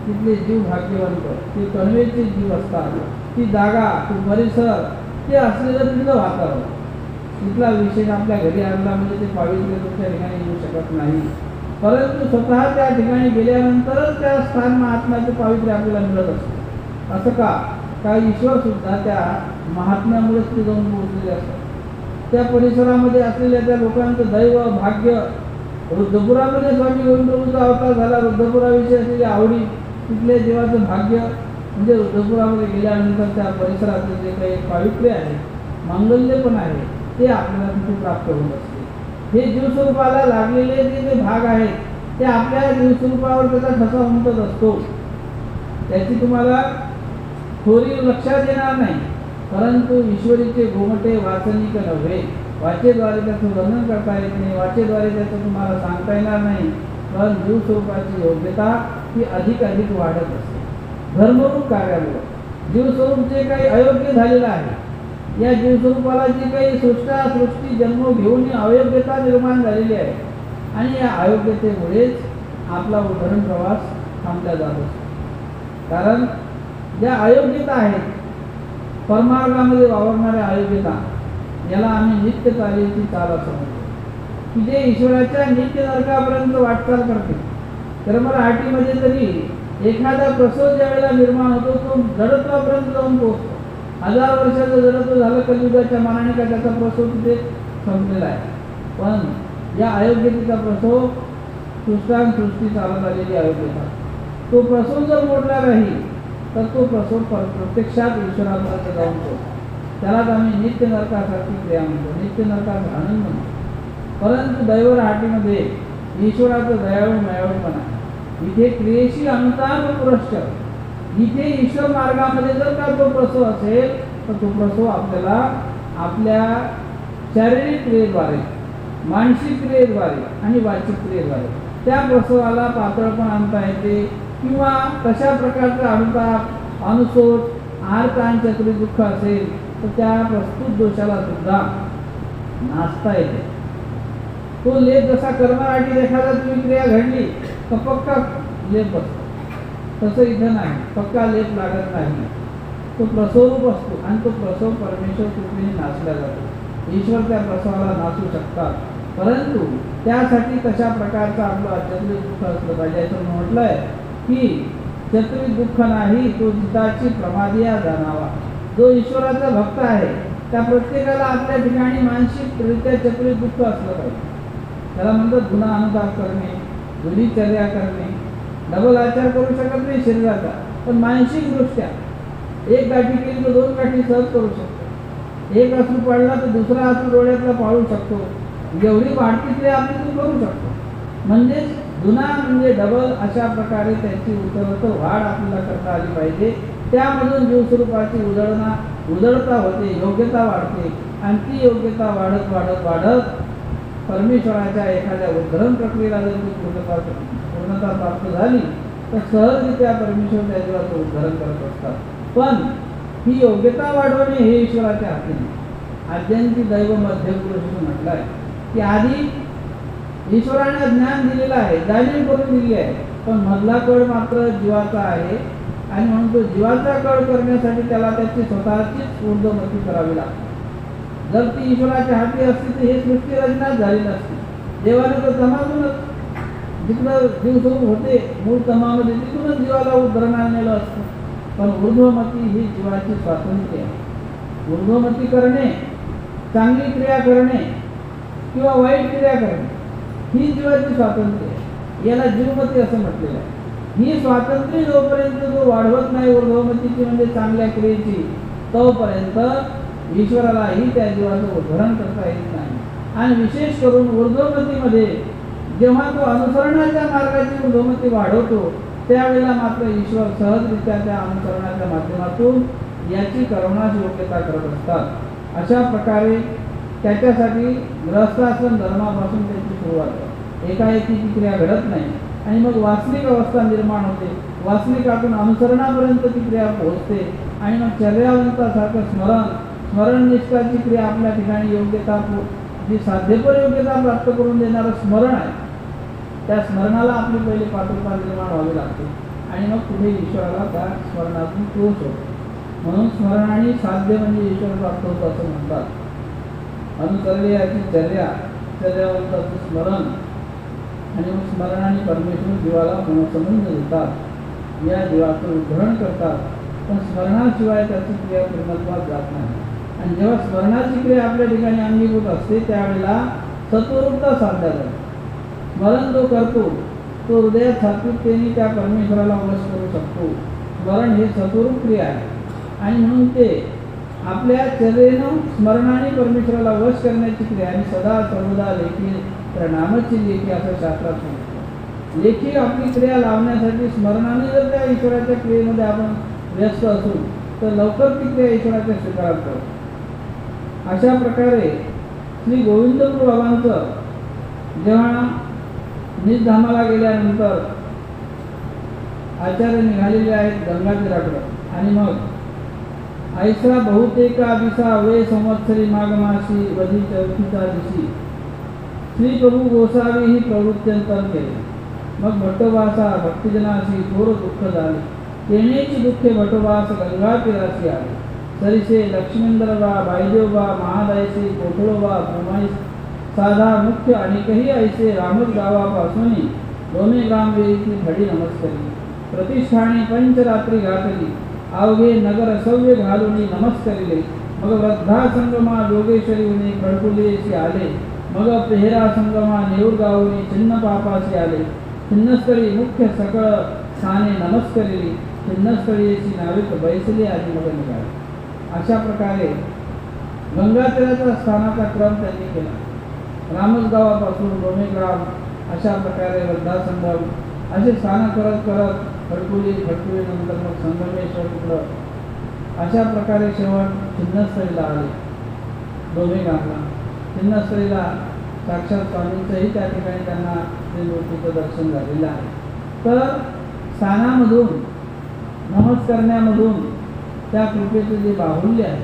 तिथले जीव भाग्यवंत, ते कणवेचे जीव असतात. ती जागा, तो परिसर, ते असलेलं तिथलं वातावरण, तिथला विशेष आपल्या घरी आणला म्हणजे ते पावित्र्य तुमच्या ठिकाणी येऊ शकत नाही. परंतु स्वतः त्या ठिकाणी गेल्यानंतरच त्या स्थान महात्म्याचं पावित्र्य आपल्याला मिळत असतं. असं का ईश्वर सुद्धा त्या महात्म्यामुळेच ते जाऊन पोहोचलेले असतात. त्या परिसरामध्ये असलेल्या त्या लोकांचं दैव भाग्य. रुद्रपुरामध्ये स्वामी गोविंद प्रभूचा अवतार झाला. रुद्रपुराविषयी असलेली आवडी, तिथले देवाचं भाग्य म्हणजे रुद्रपुरामध्ये गेल्यानंतर त्या परिसराचं जे काही पावित्र्य आहे, मांगल्य पण आहे, ते आपल्याला तिथे प्राप्त होत असते. हे जीवस्वरूपाला लागलेले जे भाग आहेत ते आपल्या जीवस्वरूपावर त्याचा ठसा उमटत असतो. त्याची तुम्हाला थोडी लक्षात येणार नाही, परंतु ईश्वरीचे गोमटे वाचनिक नव्हे. वाचेद्वारे त्याचं वर्णन करता येत नाही, वाचेद्वारे त्याचं तुम्हाला सांगता येणार नाही, पण जीवस्वरूपाची योग्यता ही अधिक अधिक वाढत असते. धर्मरूप कार्यामुळे जीवस्वरूप जे काही अयोग्य झालेलं आहे, या जीवस्वरूपाला जी काही सृष्टी जन्म घेऊन अयोग्यता निर्माण झालेली आहे आणि या अयोग्यतेमुळेच आपला उद्धरण प्रवास थांबला जात असतो. कारण ज्या अयोग्यता आहेत, परमार्गामध्ये वावरणाऱ्या अयोग्यता, याला आम्ही नित्य चालीची चाल असं म्हणतो, की जे ईश्वराच्या नित्य नरकापर्यंत वाटचाल करते. तर मराठीमध्ये तरी एखादा प्रसव ज्या वेळेला निर्माण होतो तो जडत्वापर्यंत जाऊन पोहोचतो. 1000 वर्षाचं जडत्व झालं कलियुगाच्या मानाने का त्याचा प्रसव तिथे संपलेला आहे. पण या अयोग्यतेचा प्रसव सृष्टी चालत आलेली अयोग्यता, तो प्रसव जर मोडला नाही तर तो प्रसव प्रत्यक्षात ईश्वरापर्यंत जाऊन पोहोचतो. त्यालाच आम्ही नित्य नरकासारखी क्रिया म्हणतो, नित्य नरकाचा आनंद म्हणतो. परंतु दैवराहाटीमध्ये ईश्वराचं दयाळू मयाळूपण आहे. इथे क्रियेशी अनुताप पुरश्च, इथे ईश्वर मार्गामध्ये जर का तो प्रसव असेल तर तो प्रसव आपल्याला आपल्या शारीरिक क्रियेद्वारे, मानसिक क्रियेद्वारे आणि वाचिक क्रियेद्वारे त्या प्रसवाला पातळपण आणता येते किंवा तशा प्रकारचा अनुताप, अनुसोच, आर्तांचक्री दुःख असेल तर त्या प्रस्तुत दोषाला सुद्धा नाचता येते. तो लेप जसा कर्मराठी एखादा तुम्ही क्रिया घडली तर पक्का लेप बसतो, तसं इथं नाही, पक्का लेप लागत नाही. तो प्रसवरूप असतो आणि तो प्रसव परमेश्वर कृपेने नाचला जातो. ईश्वर त्या प्रसवाला नाचू शकतात, परंतु त्यासाठी तशा प्रकारचा आपलं चत्रित दुःख असलं पाहिजे. असं म्हटलंय की चत्रित दुःख नाही तो जिताची प्रमादिया जाणावा. जो ईश्वराचा भक्त आहे त्या प्रत्येकाला आपल्या ठिकाणी मानसिकरित्या चत्रित दुःख असलं पाहिजे. त्याला म्हणतात गुन्हा अनुताप करणे, गुन्हीचर्या करणे, डबल आचार करू शकत नाही शरीराचा, पण मानसिक दृष्ट्या एक गाठी केली तर 2 गाठी सहज करू शकतो. एक अश्रू पाळला तर दुसरा अश्रू डोळ्यातला पाळू शकतो. एवढी वाढती क्रिया आपण करू शकतो. म्हणजेच जुना म्हणजे डबल अशा प्रकारे त्याची उत्तरोत्तर वाढ आपल्याला करता आली पाहिजे. त्यामधून जीवस्वरूपाची उजळता होते, योग्यता वाढते आणि ती योग्यता वाढत वाढत वाढत परमेश्वराच्या एखाद्या उद्धरण प्रक्रियेला जर ती पूर्णता प्राप्त झाली तर सहजरित्या परमेश्वर त्या जीवाचं उद्धरण करत असतात. पण ही योग्यता वाढवणे हे ईश्वराच्या हाती नाही. आद्यंती दैव मध्य पुरुष म्हटलं आहे की आधी ईश्वराने ज्ञान दिलेलं आहे, जाणीव करून दिली आहे, पण मधला कळ मात्र जीवाचा आहे आणि म्हणून तो जीवाचा कळ करण्यासाठी त्याला त्याची स्वतःचीच ऊर्ध्वमती करावी लागते. जर ती ईश्वराच्या हाती असती तर हे सृष्टी रचनाच झाली नसती. देवाने तर तमातूनच जिकडं जीवस्वरूप होते मूळ तमामध्ये तिथूनच जीवाला उद्धरणाला नेलं असतं. पण ऊर्ध्वमती ही जीवाची स्वातंत्र्य आहे. ऊर्ध्वमती करणे, चांगली क्रिया करणे किंवा वाईट क्रिया करणे ही जीवाची स्वातंत्र्य आहे. याला जीवमती असं म्हटलेलं आहे. ही स्वातंत्र्य जोपर्यंत जो वाढवत नाही ऊर्ध्वमतीची म्हणजे चांगल्या क्रियेची, तोपर्यंत ईश्वरालाही त्या जीवाचं उद्धरण करता येत नाही. आणि विशेष करून ऊर्ध्वमतीमध्ये जेव्हा तो अनुसरणाच्या मार्गाची ऊर्ध्वमती वाढवतो त्यावेळेला मात्र ईश्वर सहजरित्या त्या अनुसरणाच्या माध्यमातून याची करवण्याची योग्यता करत असतात. अशा प्रकारे त्याच्यासाठी गृहस्थाश्रम धर्मापासून त्याची सुरुवात आहे. एकाएकी ती क्रिया घडत नाही आणि मग वासनिक अवस्था निर्माण होते. वासनिकातून अनुसरणापर्यंत ती क्रिया पोहोचते आणि मग चर्यावंतासारखं स्मरणनिष्ठाची क्रिया आपल्या ठिकाणी योग्यता जी साध्यपर योग्यता प्राप्त करून देणारं स्मरण आहे त्या स्मरणाला आपली पहिले पात्रता निर्माण व्हावी लागते आणि मग पुढे ईश्वराला त्या स्मरणातून पोच होतो. म्हणून स्मरण आणि साध्य म्हणजे ईश्वर प्राप्त होतं असं म्हणतात. अनुसरले याची चर्यावंताचं स्मरण आणि मग स्मरण आणि परमेश्वर जीवाला संबंध देतात, या जीवाचं उद्धरण करतात. पण स्मरणाशिवाय त्याची क्रिया पूर्णत्वास जात नाही. आणि जेव्हा स्मरणाची क्रिया आपल्या ठिकाणी अंगीभूत असते त्यावेळेला सत्वरूपता साध्य जाते. स्मरण जो करतो तो हृदयात सात्विकतेने त्या परमेश्वराला वश करू शकतो. स्मरण हे सत्वरूप क्रिया आहे आणि म्हणून ते आपल्या चर्येनं स्मरणाने परमेश्वराला वश करण्याची क्रिया आणि सदा सर्वदा लेखी तर नामाची लेखी असं शास्त्रात सांगितलं. लेखी आपली क्रिया लावण्यासाठी स्मरणाने जर त्या ईश्वराच्या क्रियेमध्ये आपण व्यस्त असू तर लवकर ती क्रिया ईश्वराच्या स्वीकारात करतो. अशा प्रकारे श्री गोविंदपूर बाबांचं जेव्हा निजधामाला गेल्यानंतर आचार्य निघालेले आहेत गंगातीराकडं आणि मग ऐसा बहुतेका दिसा वे संवत्सरी माघमासी वधी चौथीचा दिशी श्री प्रभू गोसावी ही प्रवृत्त्यंतर केले. मग भट्टोबासा भक्तिजनाशी थोर दुःख झाले. येण्याची दुःखे भट्टोबास गंगातीराशी आले. सरिसे लक्ष्मींद्रबा बाईदेवबा महादायसी कोठळोबा भूमाई साधा मुख्य अनेकही ऐसे रामच गावापासून दोन्ही ग्राम वेळीची घडी नमस्करी. प्रतिष्ठाने पंचरात्री घातली अवघे नगर सव्य घालून नमस्करिले. मग वृद्धा संगमा योगेश्वरी उनी खडकुलीशी आले. मग पेहरा संगमा नेऊर गावनी चिन्ह पापाशी आले. चिन्नस्थळी मुख्य सकळ स्थाने नमस्करिली. चिन्नस्थळीची नाविक बैसली आणि मग निघाले. अशा प्रकारे गंगातीराचा स्थानाचा क्रम त्यांनी केला. रामसगावापासून डोमेग्राम अशा प्रकारे वृद्धासंगम असे स्थान करत करत खडकुलीनंतर मग संगमेश्वर तिकडं अशा प्रकारे शेवट चिन्नस्थळीला आले. डोमेग्रामला चिन्नस्थळीला साक्षात स्वामींचंही त्या ठिकाणी त्यांना मूर्तीचं दर्शन झालेलं आहे. तर स्थानामधून नमस्कारण्यामधून त्या कृपेचं जे बाहुल्य आहे,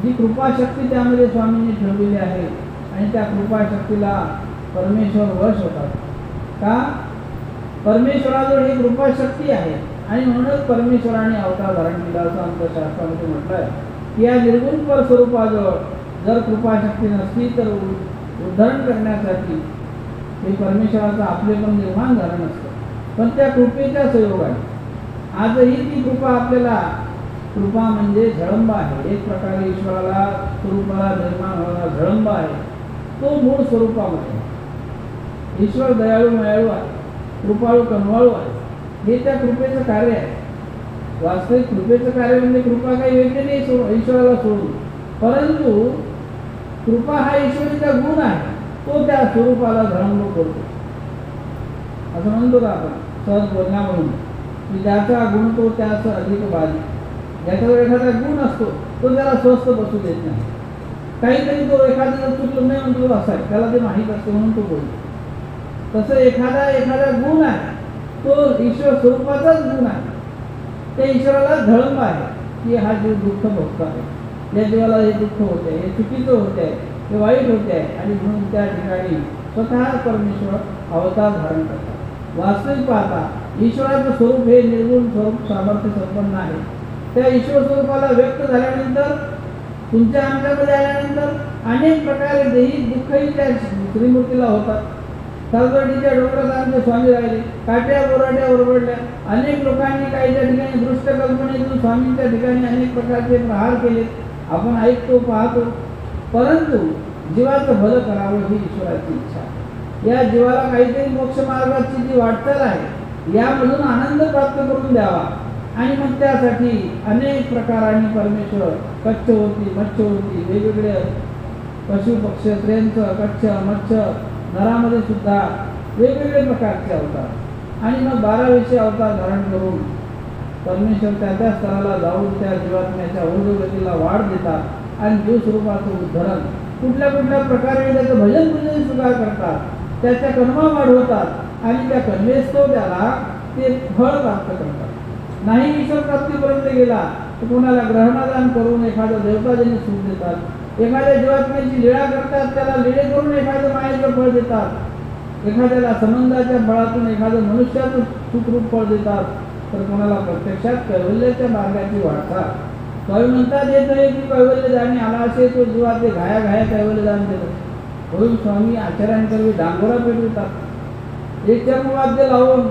जी कृपाशक्ती त्यामध्ये स्वामींनी ठेवलेली आहे आणि त्या कृपाशक्तीला परमेश्वर वश होतात. का? परमेश्वराजवळ ही कृपाशक्ती आहे आणि म्हणूनच परमेश्वराने अवतार धारण केला असं आमच्या शास्त्रामध्ये म्हटलं आहे की या निर्गुण पर स्वरूपाजवळ जर कृपाशक्ती नसती तर उद्धरण करण्यासाठी हे परमेश्वराचं आपले पण निर्माण झालं नसतं. पण त्या कृपेच्या संयोगाने आजही ती कृपा आपल्याला, कृपा म्हणजे झळंबा आहे, एक प्रकारे ईश्वराला स्वरूपाला निर्माण होणारा झळंबा आहे. तो मूळ स्वरूपामध्ये ईश्वर दयाळू मयाळू आहे, कृपाळू कनवाळू आहे. हे त्या कृपेचं कार्य आहे. वास्तविक कृपेचं कार्य म्हणजे कृपा काही वेगळे नाही ईश्वराला सोडून, परंतु कृपा हा ईश्वरीचा गुण आहे. तो त्या स्वरूपाला झळंब करतो. असं म्हणतो का आपण सहज बोलण्या म्हणून की ज्याचा गुण तो त्यास अधिक बाधी. ज्याच्यावर एखादा गुण असतो तो त्याला स्वस्त बसू देत नाही. काहीतरी तो एखादं जर चुकलं नाही म्हणतो असा त्याला ते माहीत असते म्हणून तो बोलतो. तसं एखादा गुण आहे तो ईश्वर स्वरूपाचाच गुण आहे. त्या ईश्वराला धळंब आहे की हा जीव दुःख भोगतो आहे, या जीवाला हे दुःख होते, हे चुकीचं होते आहे, हे वाईट होते आहे, आणि म्हणून त्या ठिकाणी स्वतः परमेश्वर अवतार धारण करतात. वास्तविक पाहता ईश्वराचं स्वरूप हे निर्गुण स्वरूप सामर्थ्य संपन्न आहे. त्या ईश्वर स्वरूपाला व्यक्त झाल्यानंतर तुमच्या आमच्यामध्ये आल्यानंतर अनेक प्रकारे देही दुःखही त्या श्रीमूर्तीला होतात. सालबर्डीच्या डोंगरात आमचे स्वामी राहिले, काट्या बोराट्या ओरबडल्या. अनेक लोकांनी काही त्या ठिकाणी दृष्ट कल्पनेतून स्वामींच्या ठिकाणी अनेक प्रकारचे प्रहार केले. आपण ऐकतो पाहतो, परंतु जीवाचं भलं करावं ही ईश्वराची इच्छा. या जीवाला काहीतरी मोक्ष मार्गाची जी वाटचाल आहे यामधून आनंद प्राप्त करून द्यावा, आणि मग त्यासाठी अनेक प्रकारांनी परमेश्वर कच्छ होती, मच्छ होती, वेगवेगळे पशु पक्ष, स्त्रियांचं कच्छ मच्छ, नरामध्ये सुद्धा वेगवेगळे प्रकारचे अवतार, आणि मग 12 अवतार धारण करून परमेश्वर त्या स्तराला जाऊन त्या जीवात्म्याच्या ऊर्ध्वगतीला वाढ देतात आणि जीव स्वरूपाचं उद्धरण कुठल्या प्रकारे त्याचं भजन पूजन सुद्धा करतात. त्याच्या कर्मा वाढवतात आणि त्या कर्मेस्तव त्याला ते फळ प्राप्त करतात. नाही ईश्वर प्राप्तीपर्यंत गेला तर कोणाला ग्रहणादान करून एखादं देवताजन्य सुख देतात, एखाद्या जीवात्म्याची लीळा करतात, त्याला लीळे करून एखादं मायेचं फळ देतात, एखाद्याला संबंधाच्या बळातून एखादं मनुष्याचं सुखरूप फळ देतात, तर कोणाला प्रत्यक्षात कैवल्याच्या मार्गाची वाटतात. स्वामी म्हणतात येत नाही की कैवल्य जाणे आला असे तो जीवा ते घाया कैवल्य दान देतात. होईल स्वामी आचार्यांकरवी डांगोरा पेटवतात, एक चर्मवाद्य लावून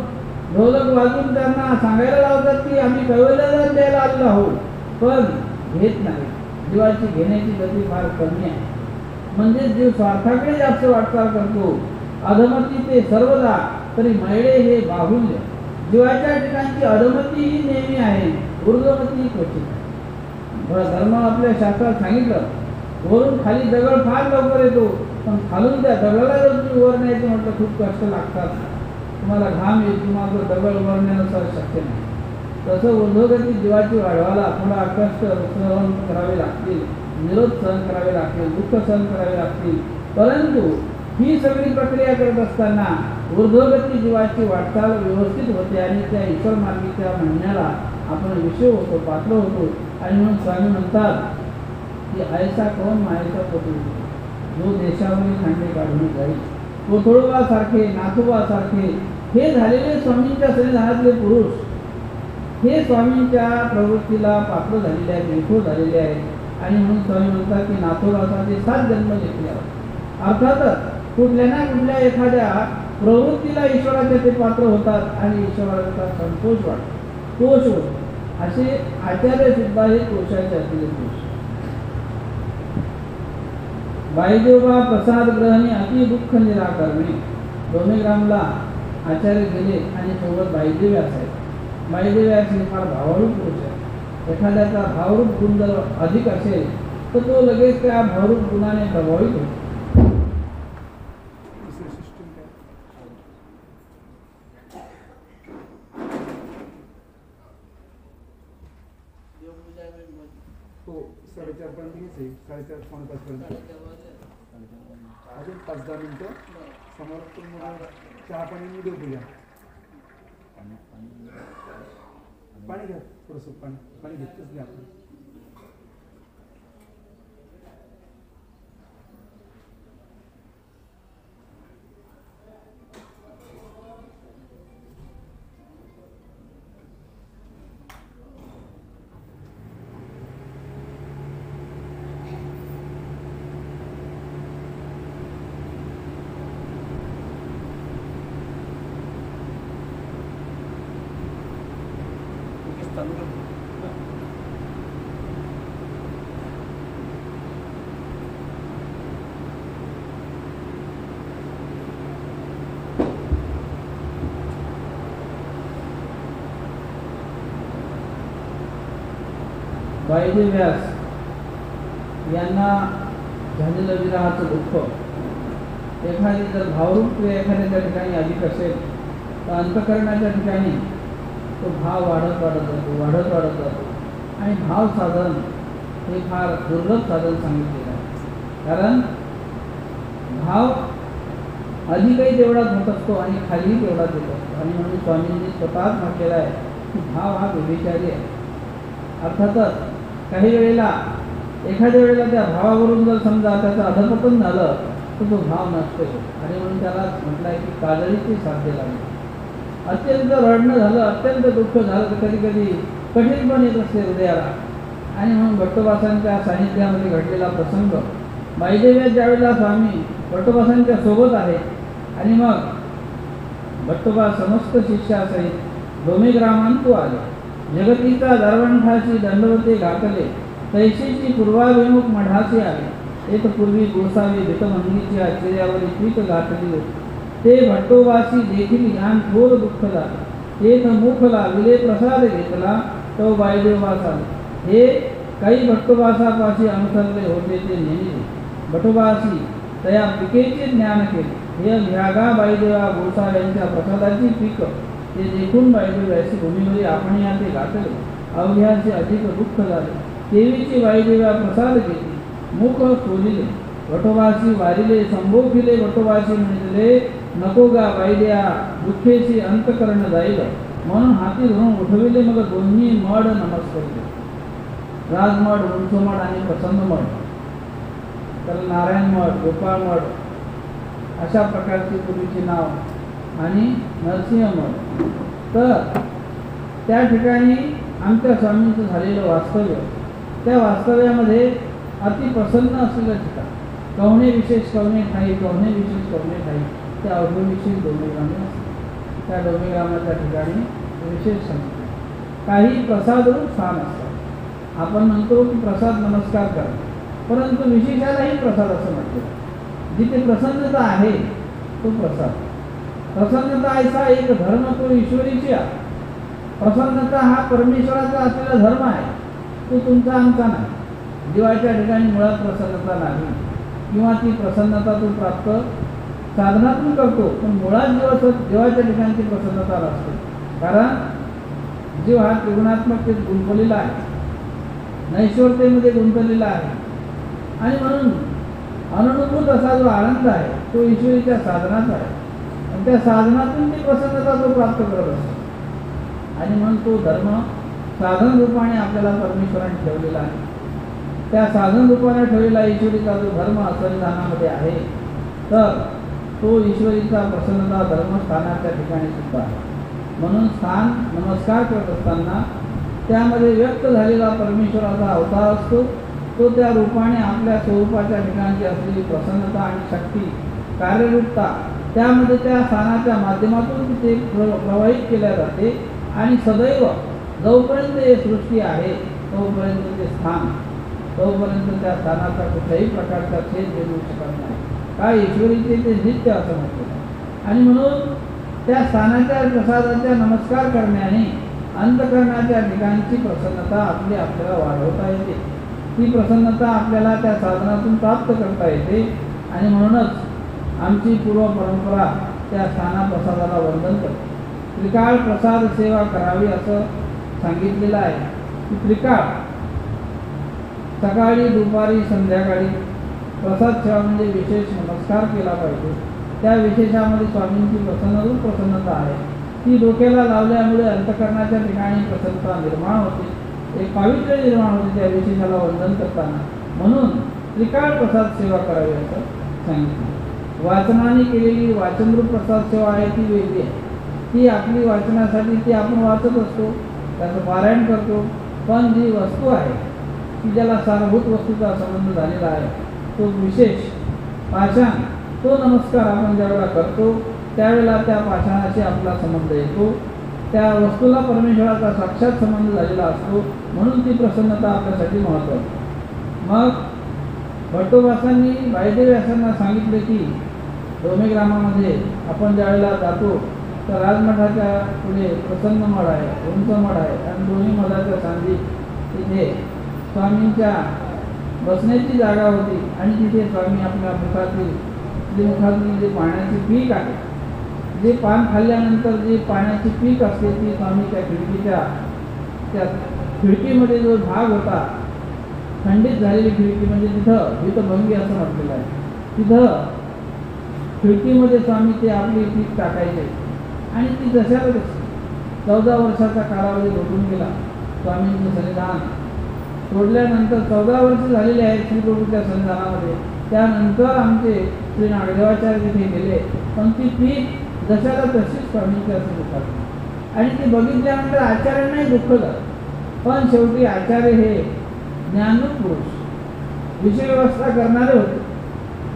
ढोलक वाजून त्यांना सांगायला लावतात की आम्ही कैवल्यदान द्यायला आलेलो आहोत, पण घेत नाही. जीवाची घेण्याची गती फार कमी आहे. म्हणजे जीव स्वार्थाकडे जास्त वाटचाल करतो. अधमती ते सर्वदा तरी मैळे हे बाहुल्य. जीवाच्या ठिकाणची अधमती ही नेहमी आहे, ऊर्ध्वमती क्वचित. धर्म आपल्या शास्त्रात सांगितलं, वरून खाली दगड फार लवकर येतो, पण खालून त्या दगडाला जर तुम्ही वर न्यायचं म्हटलं खूप कष्ट लागतात, तुम्हाला घाम येईल, तुम्हाला दगड वर नेण्याचं शक्य नाही. तसं ऊर्ध्वगती जीवाची वाढवायला थोडा कष्ट सहन करावे लागतील, निरोध सहन करावे लागतील, दुःख सहन करावे लागतील. परंतु ही सगळी प्रक्रिया करत असताना ऊर्ध्वगती जीवाची वाटचाल व्यवस्थित होते आणि त्या ईश्वर मार्गीच्या म्हणण्याला आपण विषय होतो, पात्र होतो. आणि म्हणून स्वामी म्हणतात की आयसा कोण मायेचा पटू, जो देशावरील खांडे काढून जाईल. कोथोळवासारखे, नाथोबासारखे हे झालेले स्वामींच्या सन्निधानातले पुरुष हे स्वामींच्या प्रवृत्तीला पात्र झालेले आहेत, विठो झालेले आहेत. आणि म्हणून स्वामी म्हणतात की नाथोबासाचे 7 जन्म घेतले. अर्थातच कुठल्या ना कुठल्या एखाद्या प्रवृत्तीला ईश्वराचे ते पात्र होतात आणि ईश्वराचा संतोष वाटतो, तोष होतो. असे आचार्य सुद्धा हे तोषाचे असलेले दोष. वायुदेवा प्रसाद ग्रहणे अति दुःख निराकरणे. डोमेग्रामला आचार्य गेले आणि सोबत वायुदेव असायचे. वायुदेव्यास हे फार भावरूप पुरुष आहे. एखाद्याचा भावरूप गुण जर अधिक असेल तर तो लगेच त्या भावरूप गुणाने प्रभावित होतो. हो 4:30 पर्यंत घ्यायचे, 4:30 पावणे 5 पर्यंत अजून 5-10 मिनिटं समोर तुम्हाला चहा पाणी मी देऊ तुझ्या. पाणी घ्या, थोडंसं पाणी घेतच नाही आपण. वायुदेव व्यास यांना झालेलं विरहाचं दुःख, एखादी जर भावरूप एखाद्या ठिकाणी अधिक असेल तर अंतःकरणाच्या ठिकाणी तो भाव वाढत जातो आणि भाव साधन हे फार दुर्लभ साधन सांगितलेलं आहे. कारण भाव अधिकही तेवढाच होत असतो आणि खालीही तेवढाच येत असतो. आणि म्हणून स्वामींनी स्वतःच म्हटलेलं आहे की भाव हा व्यभिचारी आहे. अर्थातच काही वेळेला एखाद्या वेळेला त्या भावावरून जर समजा त्याचं अधपतन झालं तर तो भाव नष्ट होतो. आणि म्हणून त्याला म्हटलं आहे की काजळीचे साध्य लागले. अत्यंत रडणं झालं, अत्यंत दुःख झालं तर कधी कधी कठीण पण येत असते हृदयाला. आणि म्हणून भट्टोबासांच्या सानिध्यामध्ये घडलेला प्रसंग, बाईदेव्या ज्यावेळेला स्वामी भट्टोबासांच्या सोबत आहे आणि मग भट्टोबा समस्त शिष्यासहित डोमेग्रामांतू आले. जगतीचा दरवंठाची दंडवते घातले, तैशीची पूर्वाभिमुख मढासी आले. एक पूर्वी गोसावी भितमंगीची आश्चर्यावरी पीठ घातली, ते भट्टोबासी देखील ज्ञान थोर दुःख झाले. एक मुखला विले प्रसाद घेतला, तो बाईदेवास आले. हे काही भट्टोबासापाशी अनुसरले होते ते नेमिले. भट्टोबासी तया पिकेचे ज्ञान केले. हे घ्यागा बाईदेवा गोसाव्यांच्या प्रसादाची पीक, ते देखून बाईदेवासी भूमीमध्ये आपण या ते घातले. अवघ्याचे अधिक दुःख झाले. देवीची बाईदेवा प्रसाद घेतली, मुख खोलिले. भट्टोबासी वारिले, संभोखिले. भट्टोबासी म्हणले, नको गा बाईद्या, दुःखेची अंतकरण जाईल. म्हणून हाती धरून उठविले. मग दोन्ही मड नमस्करिले. राजमठ, उंचमठ आणि प्रसन्न मठ, तर नारायण मठ, गोपाळ मठ अशा प्रकारची पूर्वीची नाव आणि नरसिंह मठ. तर त्या ठिकाणी आमच्या स्वामींचं झालेलं वास्तव्य, त्या वास्तव्यामध्ये अति प्रसन्न असलेलं ठिकाण, कवणे विशेष कवणे ठाई, कवणे विशेष कवणे ठाई, त्या अवघविशेष डोमेग्रामे असतात. त्या डोमेग्रामाच्या ठिकाणी विशेष सांगितले. काही प्रसादरूप स्थान असतात. आपण म्हणतो की प्रसाद नमस्कार करा, परंतु विशेषालाही प्रसाद असं म्हटलं. जिथे प्रसन्नता आहे तो प्रसाद. प्रसन्नता ऐसा एक धर्म तो ईश्वरीची आहे. प्रसन्नता हा परमेश्वराचा असलेला धर्म आहे, तो तुमचा आमचा नाही. देवाच्या ठिकाणी मुळात प्रसन्नता नाही, किंवा ती प्रसन्नता तो प्राप्त साधनातून करतो, पण मुळात देवाच्या ठिकाणची प्रसन्नता नसते. कारण जीव हा त्रिगुणात्मकतेत गुंतलेला आहे, नैश्वरतेमध्ये गुंतलेला आहे. आणि म्हणून अनुभूत असा जो आनंद आहे तो ईश्वरीच्या साधनाचा आहे. आणि त्या साधनातून ती प्रसन्नता तो प्राप्त करत असतो. आणि म्हणून तो धर्म साधन रूपाने आपल्याला परमेश्वराने ठेवलेला आहे. त्या साधन रूपाने ठेवलेला ईश्वरीचा जो धर्म संविधानामध्ये आहे, तर तो ईश्वरीचा प्रसन्नता धर्मस्थानाच्या ठिकाणी सुद्धा आहे. म्हणून स्थान नमस्कार करत असताना त्यामध्ये व्यक्त झालेला परमेश्वराचा अवतार असतो. तो त्या रूपाने आपल्या स्वरूपाच्या ठिकाणची असलेली प्रसन्नता आणि शक्ती, कार्यरूपता त्यामध्ये त्या स्थानाच्या माध्यमातून तिथे प्रवाहित केल्या जाते. आणि सदैव जोपर्यंत हे सृष्टी आहे तोपर्यंत ते स्थान, तोपर्यंत त्या स्थानाचा कुठल्याही प्रकारचा छेद देऊ शकत नाही. काय ईश्वरीचे ते नित्य असं म्हटलं. आणि म्हणून त्या स्थानाच्या प्रसादाचा नमस्कार करण्याने अंतःकरणाच्या ठिकाणची प्रसन्नता आपल्याला वाढवता येते. ती प्रसन्नता आपल्याला त्या साधनातून प्राप्त करता येते. आणि म्हणूनच आमची पूर्व परंपरा त्या स्थाना प्रसादाला वंदन करते. त्रिकाळ प्रसाद सेवा करावी असं सांगितलेलं आहे. की त्रिकाळ सकाळी, दुपारी, संध्याकाळी प्रसाद सेवा म्हणजे विशेष नमस्कार केला पाहिजे. त्या विशेषामध्ये स्वामींची प्रसन्नता आहे. ती डोक्याला लावल्यामुळे अंतःकरणाच्या ठिकाणी प्रसन्नता निर्माण होते, एक पावित्र्य निर्माण होते त्या विशेषाला वंदन करताना. म्हणून त्रिकाळ प्रसाद सेवा करावी असं सांगितलं. वाचनाने केलेली वाचनरूप प्रसाद सेवा आहे ती वेगळी आहे. ती आपली वाचनासाठी ती आपण वाचत असतो, त्याचं पारायण करतो. पण जी वस्तू आहे की ज्याला सारभूत वस्तूचा संबंध झालेला आहे, तो विशेष पाषाण, तो नमस्कार आपण ज्यावेळेला करतो त्यावेळेला त्या पाषाणाशी आपला संबंध येतो. त्या वस्तूला परमेश्वराचा साक्षात संबंध झालेला असतो. म्हणून ती प्रसन्नता आपल्यासाठी महत्त्वाची. मग भट्टोबासांनी बाईदेव्यासांना सांगितले की डोमेग्रामामध्ये आपण ज्यावेळेला जातो तर राजमठाच्या पुढे प्रसन्न मठ आहे, उंच मठ आहे, आणि दोन्ही मठाच्या सांगी तिथे स्वामींच्या बसण्याची जागा होती. आणि तिथे स्वामी आपल्या मुखातील जे पाण्याची पीक आहे, जे पान खाल्ल्यानंतर जे पाण्याची पीक असते ती स्वामीच्या त्या खिडकीमध्ये जो भाग होता, खंडित झालेली खिडकी म्हणजे तिथं भंगी असं म्हटलेलं आहे, तिथं खिडकीमध्ये स्वामी ते आपली पीक टाकायचे आणि ती जशाला तशी 14 वर्षाचा कालावधी लोटून गेला. स्वामींचं सन्निधान सोडल्यानंतर 14 वर्ष झालेली आहेत श्रीप्रभूच्या सन्निधानामध्ये. त्यानंतर आमचे श्री नागदेवाचार्य तिथे गेले, पण ती पीक जशाला तशीच स्वामींच्या असं आणि ती बघितल्यानंतर आचार्यांनाही दुःख झालं. पण शेवटी आचार्य हे ज्ञानरूप पुरुष, विषय व्यवस्था करणारे होते.